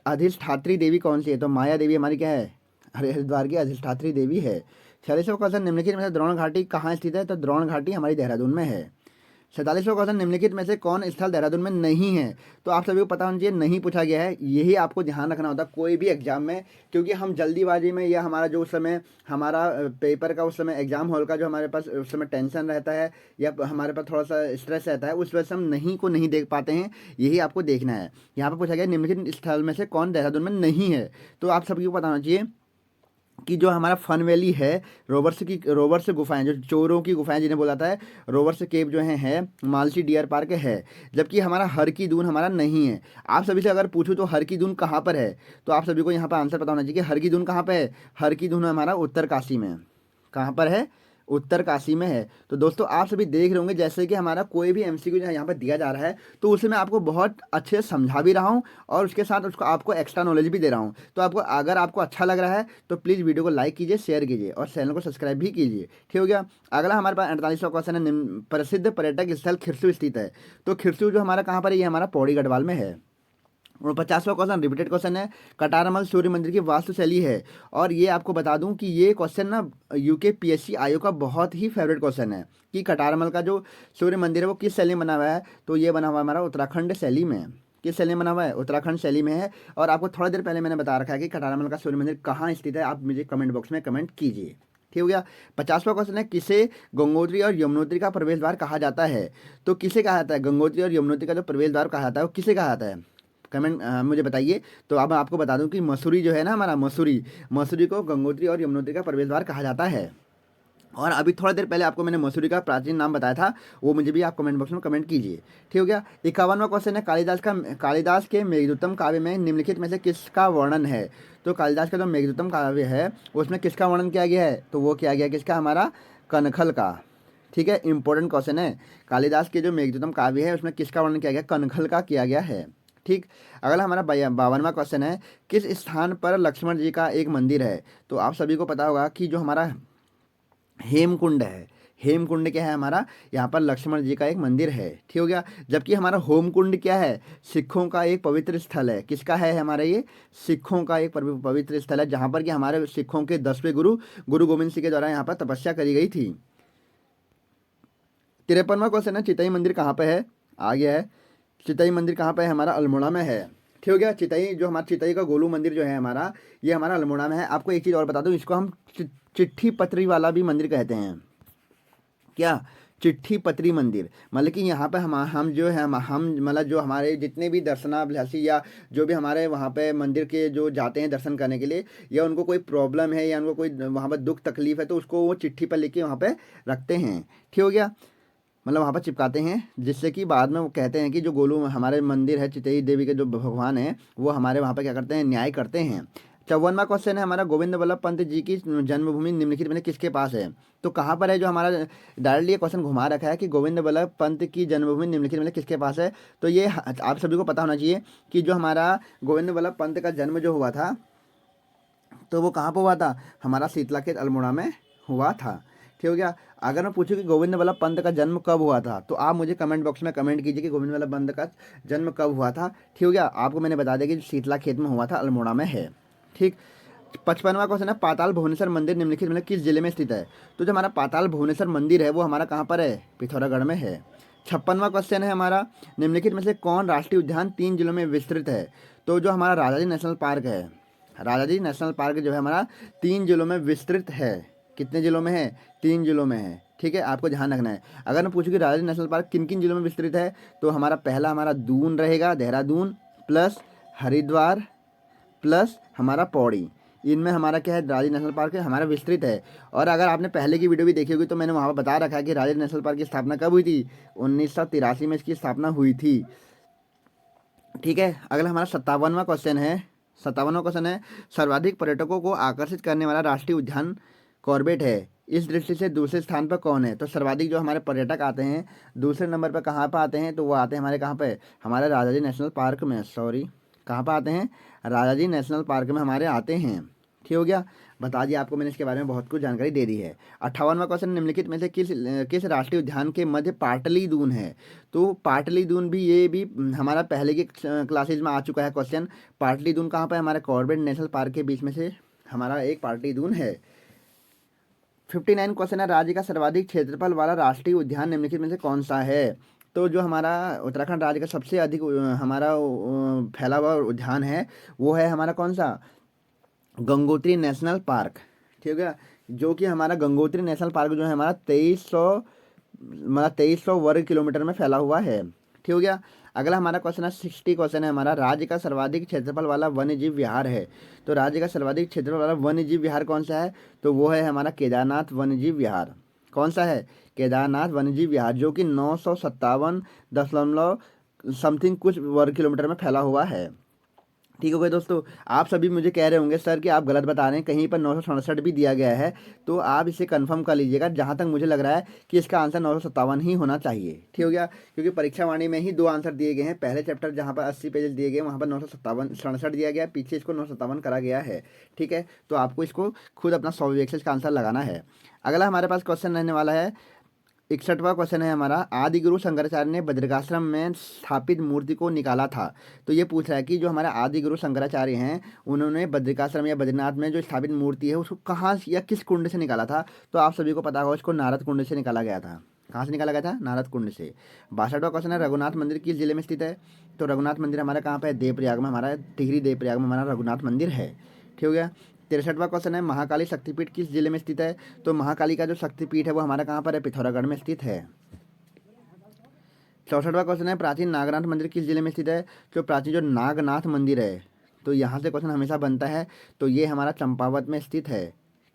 अधिष्ठात्री देवी कौन सी है। तो माया देवी हमारी क्या है, हरिद्वार की अधिष्ठात्री देवी है। 46वां क्वेश्चन, निम्नलिखित में से द्रोण घाटी कहाँ स्थित है। तो द्रोण घाटी हमारी देहरादून में है। 47वां क्वेश्चन, निम्नलिखित में से कौन स्थल देहरादून में नहीं है। तो आप सभी को पता होना चाहिए, नहीं पूछा गया है। यही आपको ध्यान रखना होता है कोई भी एग्जाम में, क्योंकि हम जल्दीबाजी में या हमारा जो उस समय हमारा पेपर का, उस समय एग्जाम हॉल का जो हमारे पास उस समय टेंशन रहता है या हमारे पास थोड़ा सा स्ट्रेस रहता है, उस वजह से हम नहीं देख पाते हैं। यही आपको देखना है। यहाँ पर पूछा गया निम्नलिखित स्थल में से कौन देहरादून में नहीं है। तो आप सभी को पता होना चाहिए कि जो हमारा फन वैली है, रोवर्स गुफाएं, जो चोरों की गुफाएं जिन्हें बोला जाता है, रोवर्स केव जो है मालसी डियर पार्क है। जबकि हमारा हर की दून हमारा नहीं है। आप सभी से अगर पूछूं तो हर की दून कहाँ पर है, तो आप सभी को यहाँ पर आंसर पता होना चाहिए कि हर की दून कहाँ पर है। हर की दून हमारा उत्तरकाशी में। कहाँ पर है, उत्तरकाशी में है। तो दोस्तों आप सभी देख रहे होंगे जैसे कि हमारा कोई भी एमसीक्यू जो है यहाँ पर दिया जा रहा है, तो उसे मैं आपको बहुत अच्छे से समझा भी रहा हूँ और उसके साथ उसको आपको एक्स्ट्रा नॉलेज भी दे रहा हूँ। तो आपको अगर आपको अच्छा लग रहा है तो प्लीज़ वीडियो को लाइक कीजिए, शेयर कीजिए और चैनल को सब्सक्राइब भी कीजिए, ठीक हो गया। अगला हमारे पास 48वां क्वेश्चन है, प्रसिद्ध पर्यटक स्थल खिरसू स्थित है। तो खिरसू जो हमारा कहाँ पर है, ये हमारा पौड़ी गढ़वाल में है। और 50वां क्वेश्चन रिपीटेड क्वेश्चन है, कटारमल सूर्य मंदिर की वास्तुशैली है। और ये आपको बता दूं कि ये क्वेश्चन ना UPSC आयोग का बहुत ही फेवरेट क्वेश्चन है कि कटारमल का जो सूर्य मंदिर है वो किस शैली में बना हुआ है। तो ये बना हुआ है हमारा उत्तराखंड शैली में। किस शैली में बना हुआ है, उत्तराखंड शैली में है। और आपको थोड़ा देर पहले मैंने बता रखा है कि कटारमल का सूर्य मंदिर कहाँ स्थित है। आप मुझे कमेंट बॉक्स में कमेंट कीजिए, ठीक हो गया। 50वां क्वेश्चन है, किसे गंगोत्री और यमुनोत्री का प्रवेश द्वार कहा जाता है। तो किसे कहा जाता है, गंगोत्री और यमुनोत्री का जो प्रवेश द्वार कहा जाता है वो किसे कहा जाता है। कमेंट मुझे बताइए। तो अब मैं आपको बता दूं कि मसूरी जो है ना हमारा, मसूरी को गंगोत्री और यमुनोत्री का प्रवेश द्वार कहा जाता है। और अभी थोड़ा देर पहले आपको मैंने मसूरी का प्राचीन नाम बताया था, वो मुझे भी आप कमेंट बॉक्स में कमेंट कीजिए। ठीक हो गया। 51वां क्वेश्चन है, कालिदास के मेघदूतम काव्य में निम्नलिखित में से किसका वर्णन है। तो कालिदास का जो मेघदूतम काव्य है उसमें किसका वर्णन किया गया है, तो वो किया गया किसका, हमारा कनखल का। ठीक है, इंपॉर्टेंट क्वेश्चन है। कालिदास के जो मेघदूतम काव्य है उसमें किसका वर्णन किया गया, कनखल का किया गया है। ठीक। अगला हमारा 52वां क्वेश्चन है, किस स्थान पर लक्ष्मण जी का एक मंदिर है। तो आप सभी को पता होगा कि जो हमारा हेमकुंड है, हेमकुंड क्या है हमारा, यहाँ पर लक्ष्मण जी का एक मंदिर है। ठीक हो गया। जबकि हमारा होमकुंड क्या है, सिखों का एक पवित्र स्थल है। किसका है हमारा ये, सिखों का एक पवित्र स्थल है, जहाँ पर कि हमारे सिखों के 10वें गुरु गुरु गोविंद सिंह के द्वारा यहाँ पर तपस्या करी गई थी। 53वां क्वेश्चन है, चितई मंदिर कहाँ पे है, आ गया है। चितई मंदिर कहाँ पे है, हमारा अल्मोड़ा में है। ठीक हो गया। चितई जो हमारा चितई का गोलू मंदिर जो है हमारा, ये हमारा अल्मोड़ा में है। आपको एक चीज़ और बता दूँ, इसको हम चिट्ठी पत्री वाला भी मंदिर कहते हैं। क्या, चिट्ठी पत्री मंदिर। मतलब कि यहाँ पे हम जो है हम मतलब जो हमारे जितने भी दर्शनाभिलाषी या जो भी हमारे वहाँ पे मंदिर के जो जाते हैं दर्शन करने के लिए, या उनको कोई प्रॉब्लम है या उनको कोई वहाँ पर दुख तकलीफ है, तो उसको वो चिट्ठी पर लिख के वहाँ पे रखते हैं। ठीक हो गया, मतलब वहाँ पर चिपकाते हैं, जिससे कि बाद में वो कहते हैं कि जो गोलू हमारे मंदिर है, चितई देवी के जो भगवान हैं, वो हमारे वहाँ पर क्या करते हैं, न्याय करते हैं। 54वां क्वेश्चन है हमारा, गोविंद वल्लभ पंत जी की जन्मभूमि निम्नलिखित में से किसके पास है। तो कहाँ पर है, जो हमारा डायरेक्टली ये क्वेश्चन घुमा रखा है कि गोविंद वल्लभ पंत की जन्मभूमि निम्नलिखित में से किसके पास है। तो ये आप सभी को पता होना चाहिए कि जो हमारा गोविंद वल्लभ पंत का जन्म जो हुआ था, तो वो कहाँ पर हुआ था, हमारा शीतला के अल्मोड़ा में हुआ था। ठीक हो गया। अगर मैं पूछूं कि गोविंद वल्लभ पंत का जन्म कब हुआ था, तो आप मुझे कमेंट बॉक्स में कमेंट कीजिए कि गोविंद वल्लभ पंत का जन्म कब हुआ था। ठीक हो गया। आपको मैंने बता दिया कि शीतला खेत में हुआ था, अल्मोड़ा में है। ठीक। 55वां क्वेश्चन है, पाताल भुवनेश्वर मंदिर निम्नलिखित में किस जिले में स्थित है। तो जो हमारा पाताल भुवनेश्वर मंदिर है वो हमारा कहाँ पर है, पिथौरागढ़ में है। 56वां क्वेश्चन है हमारा, निम्नलिखित में से कौन राष्ट्रीय उद्यान 3 जिलों में विस्तृत है। तो जो हमारा राजाजी नेशनल पार्क है, राजाजी नेशनल पार्क जो है हमारा 3 जिलों में विस्तृत है। कितने जिलों में है, 3 जिलों में है। ठीक है, आपको ध्यान रखना है। अगर मैं पूछूं कि राजाजी नेशनल पार्क किन किन जिलों में विस्तृत है, तो हमारा पहला हमारा दून रहेगा, देहरादून प्लस हरिद्वार प्लस हमारा पौड़ी, इनमें हमारा क्या है, राजाजी नेशनल पार्क है हमारा विस्तृत है। और अगर आपने पहले की वीडियो भी देखी होगी तो मैंने वहाँ पर बता रखा है कि राजाजी नेशनल पार्क की स्थापना कब हुई थी, 1983 में इसकी स्थापना हुई थी। ठीक है। अगला हमारा 57वां क्वेश्चन है, 57वां क्वेश्चन है, सर्वाधिक पर्यटकों को आकर्षित करने वाला राष्ट्रीय उद्यान कॉर्बेट है, इस दृष्टि से दूसरे स्थान पर कौन है। तो सर्वाधिक जो हमारे पर्यटक आते हैं दूसरे नंबर पर कहाँ पर आते हैं, तो वो आते हैं हमारे कहाँ पे, हमारे राजाजी नेशनल पार्क में, सॉरी कहाँ पर आते हैं, राजाजी नेशनल पार्क में हमारे आते हैं। ठीक हो गया, बता दिया आपको मैंने इसके बारे में बहुत कुछ जानकारी दे दी है। 58वां क्वेश्चन, निम्नलिखित में से किस किस राष्ट्रीय उद्यान के मध्य पाटली दून है। तो पाटली दून भी, ये भी हमारा पहले के क्लासेज में आ चुका है क्वेश्चन। पाटली दून कहाँ पर है, हमारे कॉर्बेट नेशनल पार्क के बीच में से हमारा एक पाटली दून है। 59 क्वेश्चन है, राज्य का सर्वाधिक क्षेत्रफल वाला राष्ट्रीय उद्यान निम्नलिखित में से कौन सा है। तो जो हमारा उत्तराखंड राज्य का सबसे अधिक हमारा फैला हुआ उद्यान है वो है हमारा कौन सा, गंगोत्री नेशनल पार्क। ठीक है, जो कि हमारा गंगोत्री नेशनल पार्क जो है हमारा 2300 वर्ग किलोमीटर में फैला हुआ है। ठीक हो गया। अगला हमारा क्वेश्चन है 60 क्वेश्चन है हमारा, राज्य का सर्वाधिक क्षेत्रफल वाला वन्य जीव विहार है। तो राज्य का सर्वाधिक क्षेत्रफल वाला वन्य जीव विहार कौन सा है, तो वो है हमारा केदारनाथ वन्य जीव विहार। कौन सा है, केदारनाथ वन्य जीव विहार, जो कि 957 समथिंग कुछ वर्ग किलोमीटर में फैला हुआ है। ठीक हो गया दोस्तों। आप सभी मुझे कह रहे होंगे सर कि आप गलत बता रहे हैं, कहीं पर 967 भी दिया गया है, तो आप इसे कंफर्म कर लीजिएगा। जहाँ तक मुझे लग रहा है कि इसका आंसर 957 ही होना चाहिए। ठीक हो गया, क्योंकि परीक्षा वाणी में ही 2 आंसर दिए गए हैं। पहले चैप्टर जहाँ पर 80 पेजेस दिए गए वहाँ पर 967 दिया गया, पीछे इसको 957 करा गया है। ठीक है, तो आपको इसको खुद अपना सॉल्व एक्सेस का आंसर लगाना है। अगला हमारे पास क्वेश्चन रहने वाला है, 61वां क्वेश्चन है हमारा, आदि गुरु शंकराचार्य ने बद्रिकाश्रम में स्थापित मूर्ति को निकाला था। तो ये पूछ रहा है कि जो हमारे आदि गुरु शंकराचार्य हैं उन्होंने बद्रिकाश्रम या बद्रीनाथ में जो स्थापित मूर्ति है उसको कहाँ या किस कुंड से निकाला था। तो आप सभी को पता होगा उसको नारद कुंड से निकाला गया था। कहाँ से निकाला गया था, नारद कुंड से। 62वां क्वेश्चन है, रघुनाथ मंदिर किस जिले में स्थित है। तो रघुनाथ मंदिर हमारा कहाँ पर है, देवप्रयाग में, हमारा टिहरी देवप्रयाग में हमारा रघुनाथ मंदिर है। ठीक हो गया। 63वां क्वेश्चन है, महाकाली शक्तिपीठ किस जिले में स्थित है। तो महाकाली का जो शक्तिपीठ है वो हमारा कहाँ पर है, पिथौरागढ़ में स्थित है। 64वां क्वेश्चन है, प्राचीन नागनाथ मंदिर किस जिले में स्थित है? जो प्राचीन जो नागनाथ मंदिर है, तो यहाँ से क्वेश्चन हमेशा बनता है, तो ये हमारा चंपावत में स्थित है।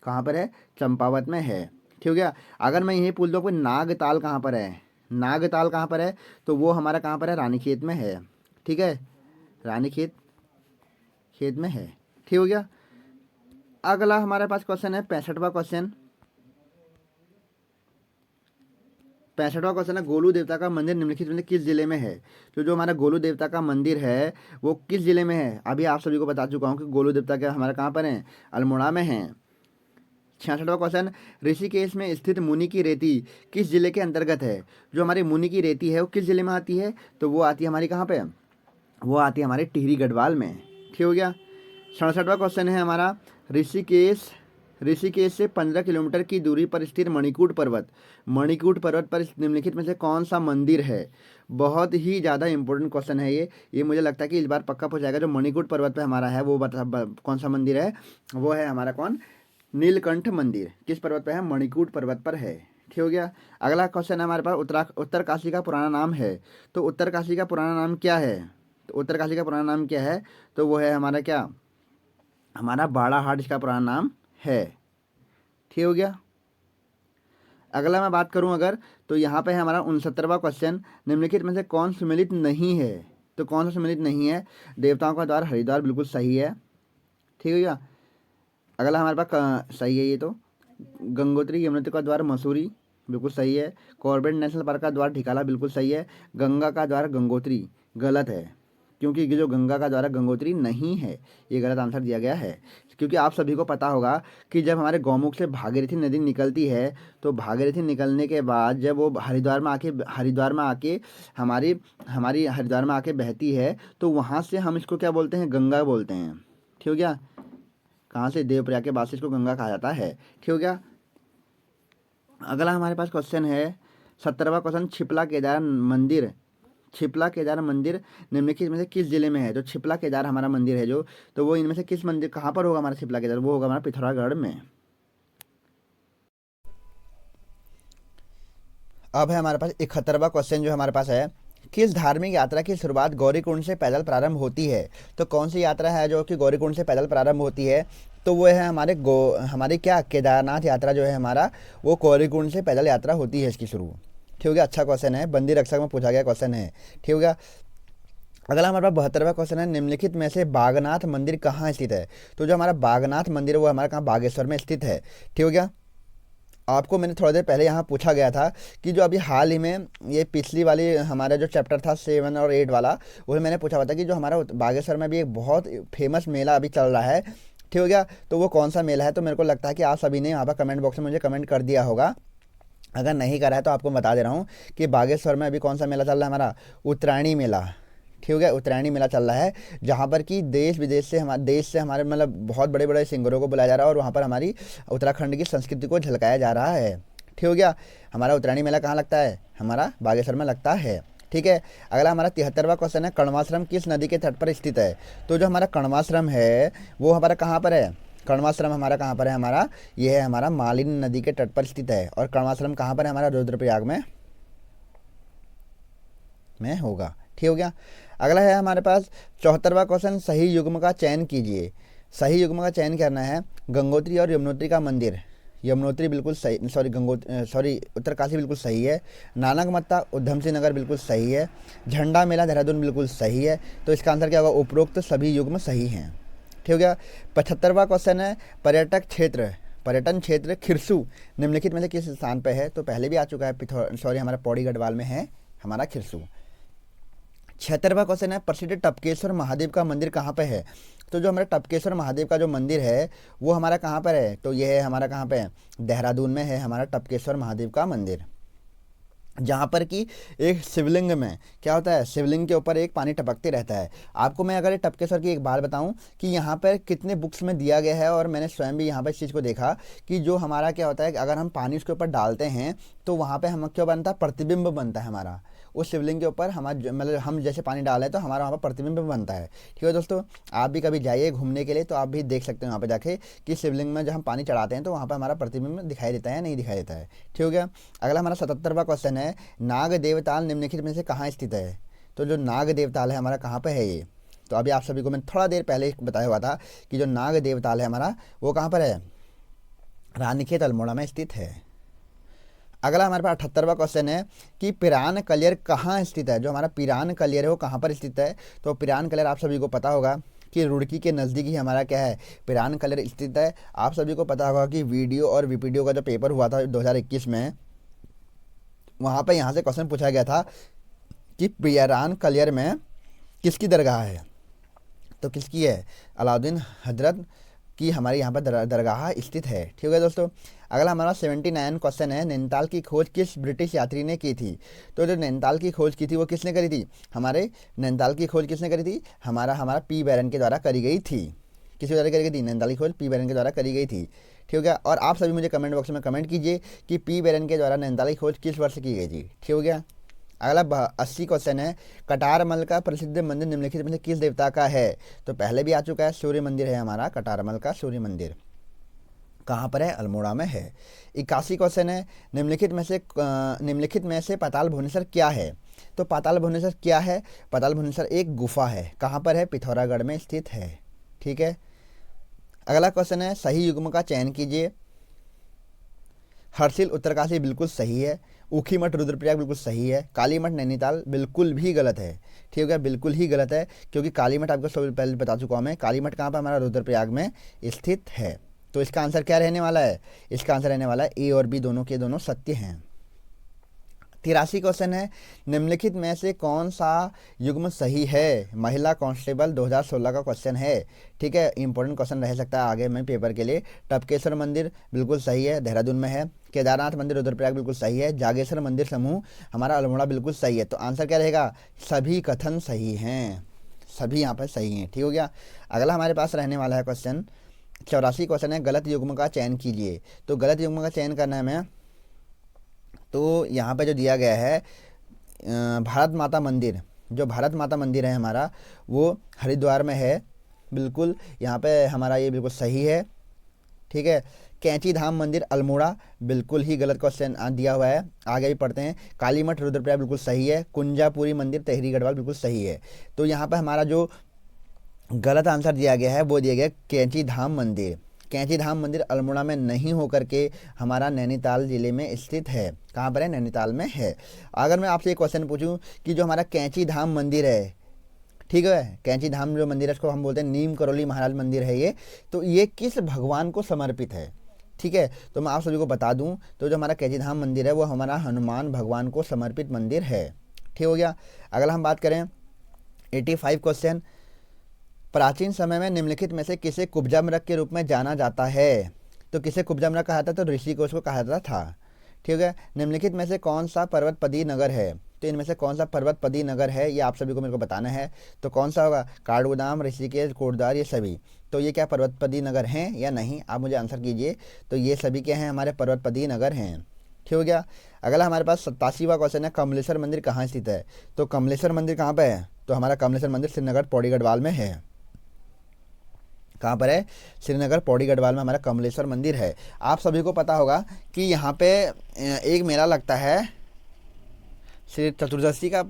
कहाँ पर है? चंपावत में है। ठीक हो गया। अगर मैं यही पूछ दूँ कोई नागताल कहाँ पर है, नागताल कहाँ पर है, तो वो हमारा कहाँ पर है? रानीखेत में है। ठीक है, रानीखेत खेत में है। ठीक हो गया। अगला हमारे पास क्वेश्चन है 65वां क्वेश्चन। 65वां क्वेश्चन है, गोलू देवता का मंदिर निम्नलिखित में से किस जिले में है? तो जो हमारा गोलू देवता का मंदिर है वो किस जिले में है? अभी आप सभी को बता चुका हूँ कि गोलू देवता के हमारा कहाँ पर है? अल्मोड़ा में है। 66वां क्वेश्चन, ऋषिकेश में स्थित मुनि की रेती किस जिले के अंतर्गत है? जो हमारी मुनि की रेती है वो किस जिले में आती है? तो वो आती है हमारी कहाँ पे? वो आती है हमारे टिहरी गढ़वाल में। ठीक हो गया। 67वां क्वेश्चन है हमारा, ऋषिकेश ऋषिकेश से 15 किलोमीटर की दूरी पर स्थित मणिकूट पर्वत पर निम्नलिखित में से कौन सा मंदिर है? बहुत ही ज़्यादा इंपॉर्टेंट क्वेश्चन है ये मुझे लगता है कि इस बार पक्का पूछा जाएगा। जो मणिकूट पर्वत पर हमारा है वो कौन सा मंदिर है? वो है हमारा कौन? नीलकंठ मंदिर। किस पर्वत पर है? मणिकूट पर्वत पर है। ठीक हो गया। अगला क्वेश्चन है हमारे पास, उत्तरकाशी का पुराना नाम है। तो उत्तरकाशी का पुराना नाम क्या है? तो उत्तरकाशी का पुराना नाम क्या है? तो वो है हमारा क्या? हमारा बाड़ाहाट इसका पुराना नाम है। ठीक हो गया। अगला मैं बात करूं अगर, तो यहाँ पे है हमारा 69वां क्वेश्चन, निम्नलिखित में से कौन सुमेलित नहीं है? तो कौन सा सुमेलित नहीं है? देवताओं का द्वार हरिद्वार बिल्कुल सही है। ठीक हो गया। अगला हमारे पास सही है ये तो। गंगोत्री यमुनोत्री का द्वार मसूरी बिल्कुल सही है। कॉर्बेट नेशनल पार्क का द्वार ढिकाला बिल्कुल सही है। गंगा का द्वार गंगोत्री गलत है, क्योंकि जो गंगा का द्वार गंगोत्री नहीं है, ये गलत आंसर दिया गया है। क्योंकि आप सभी को पता होगा कि जब हमारे गौमुख से भागीरथी नदी निकलती है, तो भागीरथी निकलने के बाद जब वो हरिद्वार में आके हमारी हमारी हरिद्वार में आके बहती है, तो वहाँ से हम इसको क्या बोलते हैं? गंगा बोलते हैं। ठीक हो गया। कहाँ से? देवप्रयाग के बाद से इसको गंगा कहा जाता है। ठीक हो गया। अगला हमारे पास क्वेश्चन है 70वां क्वेश्चन, छिपला केदार मंदिर निम्नलिखित में से किस जिले में है? जो छिपला केदार हमारा मंदिर है जो, तो वो इनमें से किस मंदिर, कहाँ पर होगा हमारा छिपला केदार? वो होगा हमारा पिथौरागढ़ में। अब है हमारे पास 71वां क्वेश्चन जो हमारे पास है, किस धार्मिक यात्रा की शुरुआत गौरीकुंड से पैदल प्रारंभ होती है? तो कौन सी यात्रा है जो कि गौरीकुंड से पैदल प्रारंभ होती है? तो वो है हमारे क्या केदारनाथ यात्रा जो है हमारा, वो गौरीकुंड से पैदल यात्रा होती है इसकी शुरू। ठीक हो गया। अच्छा क्वेश्चन है, बंदी रक्षक में पूछा गया क्वेश्चन है। ठीक हो गया। अगला हमारे पास 72वां क्वेश्चन है, निम्नलिखित में से बागनाथ मंदिर कहाँ स्थित है? तो जो हमारा बागनाथ मंदिर है वो हमारा कहाँ? बागेश्वर में स्थित है। ठीक हो गया। आपको मैंने थोड़ा देर पहले यहाँ पूछा गया था कि जो अभी हाल ही में ये पिछली वाली हमारा जो चैप्टर था 7 और 8 वाला, उसमें मैंने पूछा हुआ था कि जो हमारा बागेश्वर में भी एक बहुत फेमस मेला अभी चल रहा है। ठीक हो गया। तो वो कौन सा मेला है? तो मेरे को लगता है कि आप सभी ने यहाँ पर कमेंट बॉक्स में मुझे कमेंट कर दिया होगा। अगर नहीं करा है तो आपको बता दे रहा हूँ कि बागेश्वर में अभी कौन सा मेला चल रहा है? हमारा उत्तरायणी मेला। ठीक हो गया। उत्तरायणी मेला चल रहा है, जहाँ पर कि देश विदेश से हमारे मतलब बहुत बड़े बड़े सिंगरों को बुलाया जा रहा है, और वहाँ पर हमारी उत्तराखंड की संस्कृति को झलकाया जा रहा है। ठीक हो गया। हमारा उत्तरायणी मेला कहाँ लगता है? हमारा बागेश्वर में लगता है। ठीक है। अगला हमारा 73वां क्वेश्चन है, कण्वाश्रम किस नदी के तट पर स्थित है? तो जो हमारा कण्वाश्रम है वो हमारा कहाँ पर है? कण्वाश्रम हमारा कहाँ पर है? हमारा ये है हमारा मालिनी नदी के तट पर स्थित है। और कण्वाश्रम कहाँ पर है? हमारा रुद्रप्रयाग में होगा। ठीक हो गया। अगला है हमारे पास 74वां क्वेश्चन, सही युग्म का चयन कीजिए। सही युग्म का चयन करना है। गंगोत्री और यमुनोत्री का मंदिर, यमुनोत्री बिल्कुल सही, उत्तरकाशी बिल्कुल सही है। नानकमत्ता उधम सिंह नगर बिल्कुल सही है। झंडा मेला देहरादून बिल्कुल सही है। तो इसका आंसर क्या होगा? उपरोक्त सभी युग्म सही हैं। ठीक हो गया। 75वां क्वेश्चन है, पर्यटन क्षेत्र खिरसू निम्नलिखित में से किस स्थान पर है? तो पहले भी आ चुका है, हमारा पौड़ी गढ़वाल में है हमारा खिरसू। 76वां क्वेश्चन है, प्रसिद्ध टपकेश्वर महादेव का मंदिर कहाँ पे है? तो जो हमारा टपकेश्वर महादेव का जो मंदिर है वो हमारा कहाँ पर है? तो ये है हमारा कहाँ पे है? देहरादून में है हमारा टपकेश्वर महादेव का मंदिर, जहाँ पर कि एक शिवलिंग में क्या होता है? शिवलिंग के ऊपर एक पानी टपकते रहता है। आपको मैं अगर टपकेश्वर की एक बात बताऊं कि यहाँ पर कितने बुक्स में दिया गया है, और मैंने स्वयं भी यहाँ पर इस चीज़ को देखा कि जो हमारा क्या होता है कि अगर हम पानी उसके ऊपर डालते हैं तो वहाँ पे हम क्या बनता है? प्रतिबिंब बनता है हमारा। उस शिवलिंग के ऊपर हमारा मतलब हम जैसे पानी डालें तो हमारा वहाँ पर प्रतिबिंब बनता है। ठीक है दोस्तों, आप भी कभी जाइए घूमने के लिए तो आप भी देख सकते हैं वहाँ पर जाके कि शिवलिंग में जब हम पानी चढ़ाते हैं तो वहाँ पर हमारा प्रतिबिंब दिखाई देता है या नहीं दिखाई देता है। ठीक हो गया। अगला हमारा 77वां क्वेश्चन है, नाग देवताल निम्नलिखित में से कहाँ स्थित है। तो जो नाग देवताल है हमारा कहाँ पर है ये, तो अभी आप सभी को मैंने थोड़ा देर पहले बताया हुआ था कि जो नाग देवताल है हमारा वो कहाँ पर है, रानीखेत अल्मोड़ा में स्थित है। अगला हमारे पास 78वां क्वेश्चन है कि पिरान कलियर कहाँ स्थित है। जो हमारा पिरान कलियर है वो कहाँ पर स्थित है, तो पिरान कलियर आप सभी को पता होगा कि रुड़की के नज़दीक ही हमारा क्या है, पिरान कलियर स्थित है। आप सभी को पता होगा कि वीडियो और वीपीडीओ का जो पेपर हुआ था 2021 में, वहाँ पर यहाँ से क्वेश्चन पूछा गया था कि पिरान कलियर में किसकी दरगाह है, तो किसकी है, अलाउद्दीन हजरत की हमारे यहाँ पर दरगाह स्थित है। ठीक है दोस्तों। अगला हमारा 79 क्वेश्चन है, नैनीताल की खोज किस ब्रिटिश यात्री ने की थी। तो जो नैनीताल की खोज की थी वो किसने करी थी, हमारे नैनीताल की खोज किसने करी थी, हमारा पी बैरन के द्वारा करी गई थी। किसके द्वारा करी गई थी, नैनीताल की खोज पी बैरन के द्वारा करी गई थी। ठीक है। और आप सभी मुझे कमेंट बॉक्स में कमेंट कीजिए कि पी बैरन के द्वारा नैनीताल की खोज किस वर्ष की गई थी। ठीक हो गया। अगला 80 क्वेश्चन है, कटारमल का प्रसिद्ध मंदिर निम्नलिखित में से किस देवता का है। तो पहले भी आ चुका है, सूर्य मंदिर है हमारा कटारमल का सूर्य मंदिर। कहाँ पर है, अल्मोड़ा में है। 81 क्वेश्चन है, निम्नलिखित में से पाताल भुवनेश्वर क्या है। तो पाताल भुवनेश्वर क्या है, पाताल भुवनेश्वर एक गुफा है। कहाँ पर है, पिथौरागढ़ में स्थित है। ठीक है। अगला क्वेश्चन है, सही युग्म का चयन कीजिए। हर्षिल उत्तरकाशी बिल्कुल सही है, ऊखी मठ रुद्रप्रयाग बिल्कुल सही है, काली मठ नैनीताल बिल्कुल भी गलत है। ठीक है, बिल्कुल ही गलत है, क्योंकि काली मठ आपको सबसे पहले बता चुका हूँ मैं, काली मठ कहाँ पर हमारा रुद्रप्रयाग में स्थित है। तो इसका आंसर क्या रहने वाला है, इसका आंसर रहने वाला है ए और बी दोनों के दोनों सत्य हैं। 83 क्वेश्चन है, निम्नलिखित में से कौन सा युग्म सही है। महिला कांस्टेबल 2016 का क्वेश्चन है। ठीक है, इंपॉर्टेंट क्वेश्चन रह सकता है आगे में पेपर के लिए। टपकेश्वर मंदिर बिल्कुल सही है, देहरादून में है। केदारनाथ मंदिर रुद्रप्रयाग बिल्कुल सही है। जागेश्वर मंदिर समूह हमारा अल्मोड़ा बिल्कुल सही है। तो आंसर क्या रहेगा, सभी कथन सही हैं, सभी यहाँ पर सही हैं। ठीक हो गया। अगला हमारे पास रहने वाला है क्वेश्चन 84 क्वेश्चन है, गलत युग्म का चयन कीजिए। तो गलत युग्म का चयन करना है हमें, तो यहाँ पे जो दिया गया है भारत माता मंदिर, जो भारत माता मंदिर है हमारा वो हरिद्वार में है। बिल्कुल यहाँ पे हमारा ये बिल्कुल सही है। ठीक है। कैंची धाम मंदिर अल्मोड़ा बिल्कुल ही गलत क्वेश्चन दिया हुआ है, आगे भी पढ़ते हैं। काली मठ रुद्रप्रयाग बिल्कुल सही है। कुंजापुरी मंदिर टिहरी गढ़वाल बिल्कुल सही है। तो यहाँ पर हमारा जो गलत आंसर दिया गया है वो दिया गया कैंची धाम मंदिर। कैंची धाम मंदिर अल्मोड़ा में नहीं होकर के हमारा नैनीताल ज़िले में स्थित है। कहाँ पर है, नैनीताल में है। अगर मैं आपसे एक क्वेश्चन पूछूं कि जो हमारा कैंची धाम मंदिर है, ठीक है, कैंची धाम जो मंदिर है इसको हम बोलते हैं नीम करौली महाराज मंदिर है ये, तो ये किस भगवान को समर्पित है। ठीक है, तो मैं आप सभी को बता दूं तो जो हमारा कैंची धाम मंदिर है वो हमारा हनुमान भगवान को समर्पित मंदिर है। ठीक हो गया। अगला हम बात करें 85 क्वेश्चन, प्राचीन समय में निम्नलिखित में से किसे कुब्जा मृग के रूप में जाना जाता है। तो किसे कुब्जा मृग कहा जाता है, तो ऋषिकेश को कहा जाता था। ठीक है। निम्नलिखित में से कौन सा पर्वतपदी नगर है। तो इनमें से कौन सा पर्वतपदी नगर है ये आप सभी को मेरे को बताना है। तो कौन सा होगा, काठगोदाम, ऋषिकेश, कोटद्वार, ये सभी। तो ये क्या पर्वतपदी नगर हैं या नहीं, आप मुझे आंसर कीजिए। तो ये सभी क्या हैं, हमारे पर्वतपदी नगर हैं। ठीक हो गया। अगला हमारे पास 87वां क्वेश्चन है, कमलेश्वर मंदिर कहाँ स्थित है। तो कमलेश्वर मंदिर कहाँ पर है, तो हमारा कमलेश्वर मंदिर श्रीनगर पौड़ी गढ़वाल में है। कहाँ पर है, श्रीनगर पौड़ी गढ़वाल में हमारा कमलेश्वर मंदिर है। आप सभी को पता होगा कि यहाँ पे एक मेला लगता है श्री चतुर्दशी का,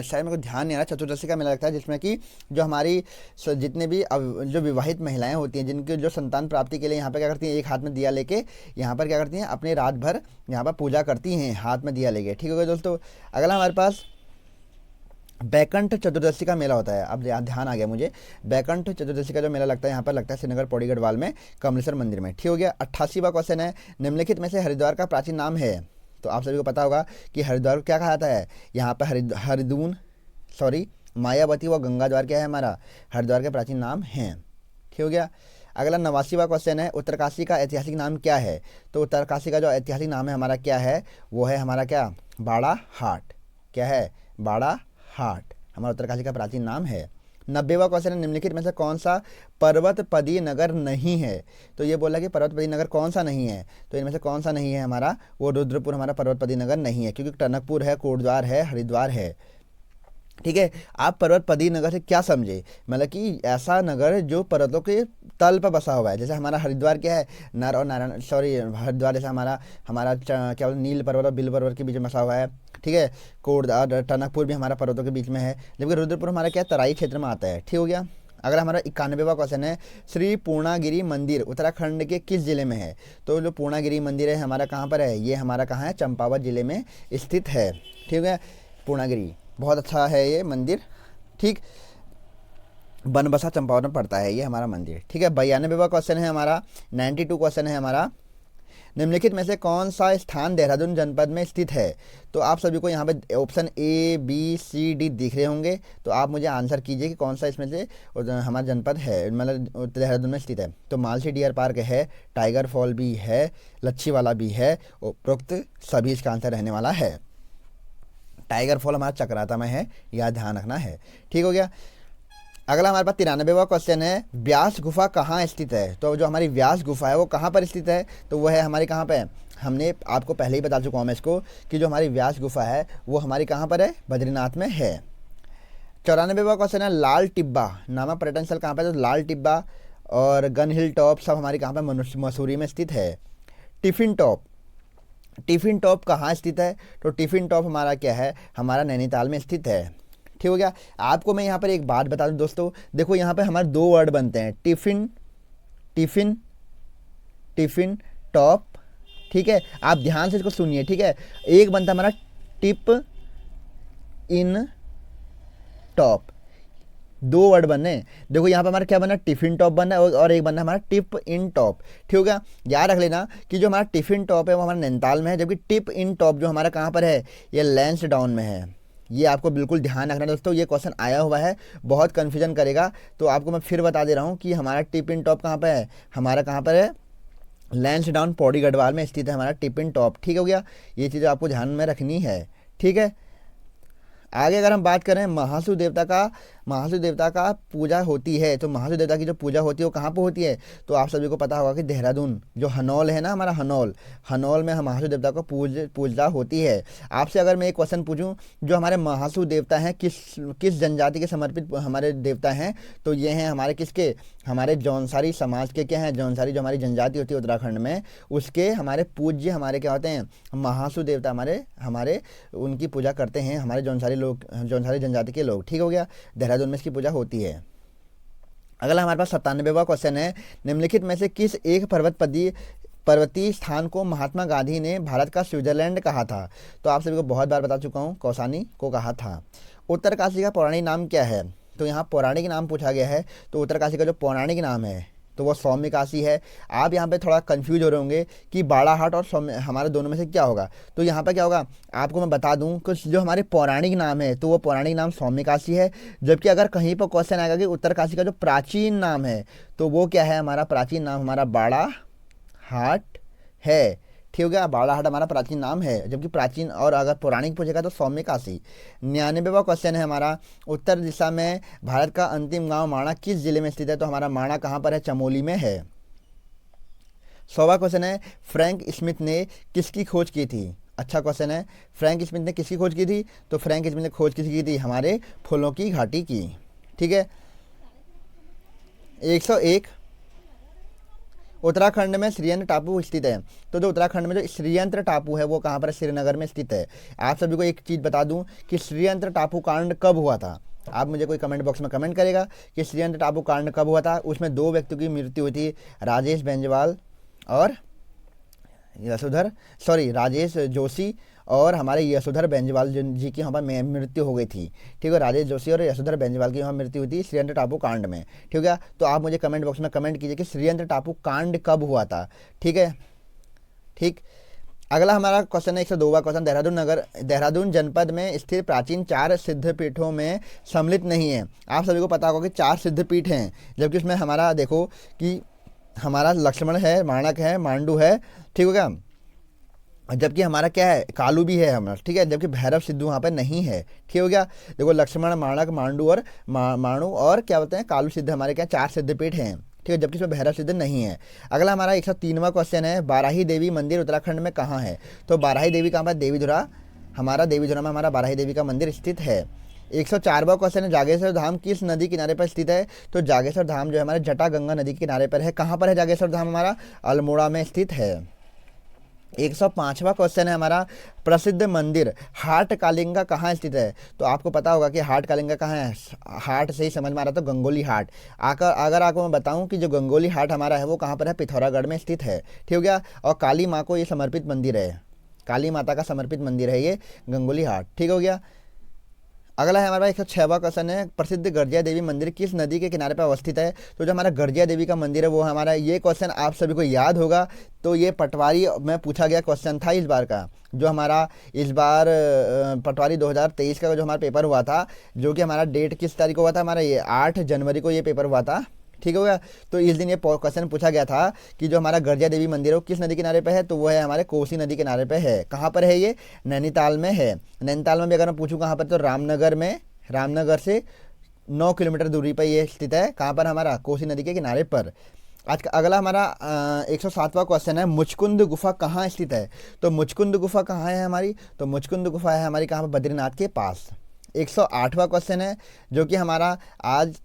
शायद मेरे को ध्यान नहीं आ रहा, चतुर्दशी का मेला लगता है जिसमें कि जो हमारी जितने भी जो विवाहित महिलाएं होती हैं जिनके जो संतान प्राप्ति के लिए यहाँ पर क्या करती हैं, एक हाथ में दिया लेके यहाँ पर क्या करती हैं, अपने रात भर यहाँ पर पूजा करती हैं हाथ में दिया लेके। ठीक हो गया दोस्तों। अगला हमारे पास बैकंठ चतुर्दशी का मेला होता है। अब ध्यान आ गया मुझे, बैकंठ चतुर्दशी का जो मेला लगता है यहाँ पर लगता है श्रीनगर पौड़ी गढ़वाल में कमलेश्वर मंदिर में। ठीक हो गया। 88वां क्वेश्चन है, निम्नलिखित में से हरिद्वार का प्राचीन नाम है। तो आप सभी को पता होगा कि हरिद्वार को क्या कहा जाता है, यहाँ पर हरिदून मायावती व गंगा द्वार क्या है हमारा, हरिद्वार के प्राचीन नाम हैं। ठीक हो गया। अगला 89वां क्वेश्चन है, उत्तरकाशी का ऐतिहासिक नाम क्या है। तो उत्तरकाशी का जो ऐतिहासिक नाम है हमारा क्या है, वो है हमारा क्या, बाड़ा हाट। क्या है, बाड़ा हाट हमारा उत्तरकाशी का प्राचीन नाम है। 90वां क्वेश्चन है, निम्नलिखित में से कौन सा पर्वतपदी नगर नहीं है। तो ये बोला कि पर्वतपदी नगर कौन सा नहीं है, तो इनमें से कौन सा नहीं है हमारा, वो रुद्रपुर हमारा पर्वतपदी नगर नहीं है, क्योंकि टनकपुर है, कोटद्वार है, हरिद्वार है। ठीक है, आप पर्वतपदी नगर से क्या समझे, मतलब कि ऐसा नगर जो पर्वतों के तल पर बसा हुआ है। जैसे हमारा हरिद्वार क्या है, नर और नारायण, सॉरी हरिद्वार जैसे हमारा हमारा क्या बोलते नील पर्वत और बिल पर्वत के बीच में बसा हुआ है। ठीक है, कोट और टनकपुर भी हमारा पर्वतों के बीच में है, जबकि रुद्रपुर हमारा क्या तराई क्षेत्र में आता है। ठीक हो गया। अगर हमारा 91वां क्वेश्चन है, श्री पूर्णागिरी मंदिर उत्तराखंड के किस जिले में है। तो जो पूर्णागिरी मंदिर है हमारा कहाँ पर है, ये हमारा कहाँ है, चंपावत जिले में स्थित है। ठीक है, पूर्णागिरी बहुत अच्छा है ये मंदिर। ठीक, बनबसा चंपावत में पड़ता है ये हमारा मंदिर। ठीक है, 92वां क्वेश्चन है हमारा, 92 क्वेश्चन है हमारा, निम्नलिखित में से कौन सा स्थान देहरादून जनपद में स्थित है। तो आप सभी को यहाँ पे option A B C D दिख रहे होंगे, तो आप मुझे आंसर कीजिए कि कौन सा इसमें से हमारा जनपद है, मतलब देहरादून में स्थित है। तो मालसी डियर पार्क है, टाइगर फॉल भी है, लच्छीवाला भी है, उपरोक्त सभी इसका आंसर रहने वाला है। टाइगर फॉल हमारा चक्राता में है, यह ध्यान रखना है। ठीक हो गया। अगला हमारे पास 93वां क्वेश्चन है, व्यास गुफा कहाँ स्थित है। तो जो हमारी व्यास गुफा है वो कहाँ पर स्थित है, तो वो है हमारी कहाँ पे है, हमने आपको पहले ही बता चुका हूँ मैं इसको कि जो हमारी व्यास गुफा है वो हमारी कहाँ पर है, बद्रीनाथ में है। 94वां क्वेश्चन है, लाल टिब्बा नामक पर्यटन स्थल कहाँ पर है। तो लाल टिब्बा और गन हिल टॉप सब हमारी कहाँ पर, मसूरी में स्थित है। टिफिन टॉप, टिफिन टॉप कहाँ स्थित है, तो टिफिन टॉप हमारा क्या है, हमारा नैनीताल में स्थित है। ठीक हो गया। आपको मैं यहाँ पर एक बात बता दूं दोस्तों, देखो यहाँ पे हमारे दो वर्ड बनते हैं, टिफिन टिफिन टिफिन टॉप। ठीक है, आप ध्यान से इसको सुनिए। ठीक है, एक बनता हमारा टिप इन टॉप, दो वर्ड बने। देखो यहाँ पर हमारा क्या बना, टिफिन टॉप बना और एक बना हमारा टिप इन टॉप। ठीक हो गया। याद रख लेना कि जो हमारा टिफिन टॉप है वो हमारा नैनीताल में है, जबकि टिप इन टॉप जो हमारा कहाँ पर है, ये लैंसडाउन में है। ये आपको बिल्कुल ध्यान रखना दोस्तों, ये क्वेश्चन आया हुआ है, बहुत कन्फ्यूजन करेगा। तो आपको मैं फिर बता दे रहा हूँ कि हमारा टिप इन टॉप कहाँ पर है, हमारा कहाँ पर है, लैंसडाउन पौड़ी गढ़वाल में स्थित है हमारा टिप इन टॉप। ठीक हो गया, ये चीज़ें आपको ध्यान में रखनी है। ठीक है, आगे अगर हम बात करें महासू देवता का पूजा होती है, तो महासू देवता की जो पूजा होती है वो कहाँ पर होती है। तो आप सभी को पता होगा कि देहरादून जो हनौल है ना हमारा, हनौल में महासू देवता को पूजा होती है। आपसे अगर मैं एक क्वेश्चन पूछूं, जो हमारे महासू देवता हैं किस जनजाति के समर्पित हमारे देवता हैं, तो ये हैं हमारे किसके, हमारे जौनसारी समाज के। क्या हैं, जौनसारी जो हमारी जनजाति होती है उत्तराखंड में, उसके हमारे पूज्य हमारे क्या होते हैं, महासू देवता हमारे उनकी पूजा करते हैं हमारे जौनसारी जनजाति के लोग। ठीक हो गया, देहरादून में इसकी पूजा होती है। अगला हमारे पास 97वां क्वेश्चन है, निम्नलिखित में से किस एक पर्वतीय स्थान को महात्मा गांधी ने भारत का स्विट्जरलैंड कहा था। तो आप सभी को बहुत बार बता चुका हूँ, कौसानी को कहा था। उत्तरकाशी का पौराणिक नाम क्या है, तो यहाँ पौराणिक नाम पूछा गया है। तो उत्तरकाशी का जो पौराणिक नाम है तो वो सौम्य काशी है। आप यहाँ पे थोड़ा कंफ्यूज हो रहे होंगे कि बाड़ाहाट और सौम्य हमारे दोनों में से क्या होगा। तो यहाँ पे क्या होगा, आपको मैं बता दूं कि जो हमारे पौराणिक नाम है तो वो पौराणिक नाम सौम्य काशी है। जबकि अगर कहीं पर क्वेश्चन आएगा कि उत्तरकाशी का जो प्राचीन नाम है तो वो क्या है, हमारा प्राचीन नाम हमारा बाड़ाहाट है। ठीक हो गया, बाड़ाहाट हमारा प्राचीन नाम है, जबकि प्राचीन और अगर पौराणिक पूछेगा तो सौम्य काशी। 99वां क्वेश्चन है हमारा, उत्तर दिशा में भारत का अंतिम गांव माणा किस जिले में स्थित है। तो हमारा माणा कहाँ पर है, चमोली में है। 100वां क्वेश्चन है, फ्रैंक स्मिथ ने किसकी खोज की थी। अच्छा क्वेश्चन है, फ्रैंक स्मिथ ने किसकी खोज की थी। तो फ्रैंक स्मिथ ने खोज किसकी की थी, हमारे फूलों की घाटी की। ठीक है, 101, उत्तराखंड में श्रीयंत्र टापू स्थित है। तो जो उत्तराखंड में जो श्रीयंत्र टापू है वो कहाँ पर, श्रीनगर में स्थित है। आप सभी को एक चीज़ बता दूं कि श्रीयंत्र टापू कांड कब हुआ था। आप मुझे कोई कमेंट बॉक्स में कमेंट करेगा कि श्रीयंत्र टापू कांड कब हुआ था। उसमें 2 व्यक्तियों की मृत्यु हुई थी, राजेश बेंजवाल और राजेश जोशी और हमारे यशोधर बेंजवाल जी की यहाँ पर मृत्यु हो गई थी। ठीक है, राजेश जोशी और यशोधर बेंजवाल की यहाँ मृत्यु हुई थी श्रीयंत्र टापू कांड में। ठीक है, तो आप मुझे कमेंट बॉक्स में कमेंट कीजिए कि श्रीयंत्र टापू कांड कब हुआ था। ठीक है, ठीक। अगला हमारा क्वेश्चन है 102वां क्वेश्चन, देहरादून जनपद में स्थित प्राचीन 4 सिद्धपीठों में सम्मिलित नहीं है। आप सभी को पता होगा कि 4 सिद्धपीठ हैं, जबकि उसमें हमारा देखो कि हमारा लक्ष्मण है, माणक है, मांडू है। ठीक हो गया, जबकि हमारा क्या है, कालू भी है हमारा, ठीक है, जबकि भैरव सिद्धू वहाँ पे नहीं है। ठीक हो गया। देखो लक्ष्मण, माणक, मांडू और माणु और क्या बोलते हैं कालू सिद्ध, हमारे क्या 4 सिद्धपीठ हैं। ठीक है, जबकि इसमें भैरव सिद्ध नहीं है। अगला हमारा 103वां क्वेश्चन है, बाराही देवी मंदिर उत्तराखंड में कहाँ है? तो बाराही देवी कहाँ पर? देवीधुरा, हमारा देवीधुरा में हमारा बाराही देवी का मंदिर स्थित है। 104वां क्वेश्चन है, जागेश्वर धाम किस नदी किनारे पर स्थित है? तो जागेश्वर धाम जो है हमारे जटा गंगा नदी के किनारे पर है। कहाँ पर है जागेश्वर धाम? हमारा अल्मोड़ा में स्थित है। 105वां क्वेश्चन है हमारा, प्रसिद्ध मंदिर हाट कालिंगा कहाँ स्थित है? तो आपको पता होगा कि हाट कालिंगा कहाँ है, हाट से ही समझ में आ रहा तो गंगोली हाट। अगर आपको मैं बताऊं कि जो गंगोली हाट हमारा है वो कहाँ पर है? पिथौरागढ़ में स्थित है। ठीक हो गया। और काली माँ को ये समर्पित मंदिर है, काली माता का समर्पित मंदिर है ये गंगोली हाट। ठीक हो गया। अगला है हमारा 106वां क्वेश्चन है, प्रसिद्ध गर्जिया देवी मंदिर किस नदी के किनारे पर अवस्थित है? तो जो हमारा गर्जिया देवी का मंदिर है वो हमारा, ये क्वेश्चन आप सभी को याद होगा। तो ये पटवारी में पूछा गया क्वेश्चन था इस बार का, जो हमारा इस बार पटवारी 2023 का जो हमारा पेपर हुआ था, जो कि हमारा डेट किस तारीख को हुआ था? हमारा ये 8 जनवरी को ये पेपर हुआ था। ठीक हो गया। तो इस दिन ये क्वेश्चन पूछा गया था कि जो हमारा गर्जिया देवी मंदिर है वो किस नदी किनारे पे है? तो वो है हमारे कोसी नदी किनारे पे है। कहाँ पर है ये? नैनीताल में है। नैनीताल में भी अगर मैं पूछूं कहाँ पर, तो रामनगर में, रामनगर से 9 किलोमीटर दूरी पर ये स्थित है। कहाँ पर? हमारा कोसी नदी के किनारे पर। आज का अगला हमारा 107वां क्वेश्चन है, मुचकुंद गुफा कहाँ स्थित है? तो मुचकुंद गुफा कहाँ है हमारी? तो मुचकुंद गुफा है हमारी कहाँ पर? बद्रीनाथ के पास। 108वां क्वेश्चन है, जो कि हमारा आज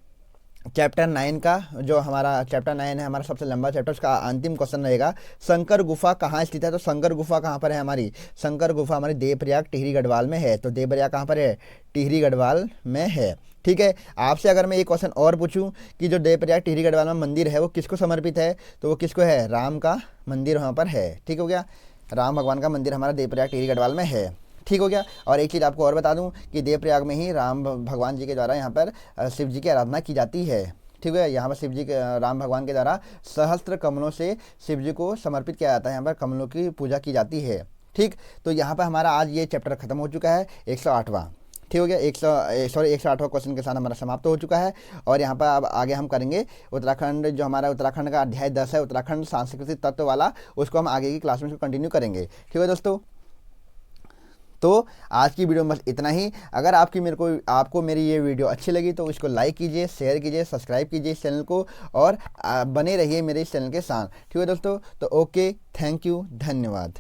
चैप्टर 9 का, जो हमारा चैप्टर 9 है हमारा सबसे लंबा चैप्टर, उसका अंतिम क्वेश्चन रहेगा, शंकर गुफा कहाँ स्थित है? तो शंकर गुफा कहाँ पर है हमारी? शंकर गुफा हमारी देवप्रयाग टिहरी गढ़वाल में है। तो देवप्रयाग कहाँ पर है? टिहरी गढ़वाल में है। ठीक है। आपसे अगर मैं एक क्वेश्चन और पूछूं कि जो देवप्रयाग टिहरी गढ़वाल में मंदिर है वो किसको समर्पित है? तो वो किसको है? राम का मंदिर वहाँ पर है। ठीक हो गया। राम भगवान का मंदिर हमारा देवप्रयाग टिहरी गढ़वाल में है। ठीक हो गया। और एक चीज़ आपको और बता दूं कि देवप्रयाग में ही राम भगवान जी के द्वारा यहाँ पर शिव जी की आराधना की जाती है। ठीक है। यहाँ पर शिव जी के, राम भगवान के द्वारा सहस्त्र कमलों से शिव जी को समर्पित किया जाता है, यहाँ पर कमलों की पूजा की जाती है। ठीक। तो यहाँ पर हमारा आज ये चैप्टर खत्म हो चुका है, 108वां। ठीक हो गया। 108वां क्वेश्चन के साथ हमारा समाप्त हो चुका है। और यहाँ पर अब आगे हम करेंगे उत्तराखंड, जो हमारा उत्तराखंड का अध्याय 10 है, उत्तराखंड सांस्कृतिक तत्व वाला, उसको हम आगे की क्लास में कंटिन्यू करेंगे। ठीक है दोस्तों। तो आज की वीडियो में बस इतना ही। अगर आपको मेरी ये वीडियो अच्छी लगी तो इसको लाइक कीजिए, शेयर कीजिए, सब्सक्राइब कीजिए इस चैनल को, और बने रहिए मेरे इस चैनल के साथ। ठीक है दोस्तों। तो ओके, थैंक यू, धन्यवाद।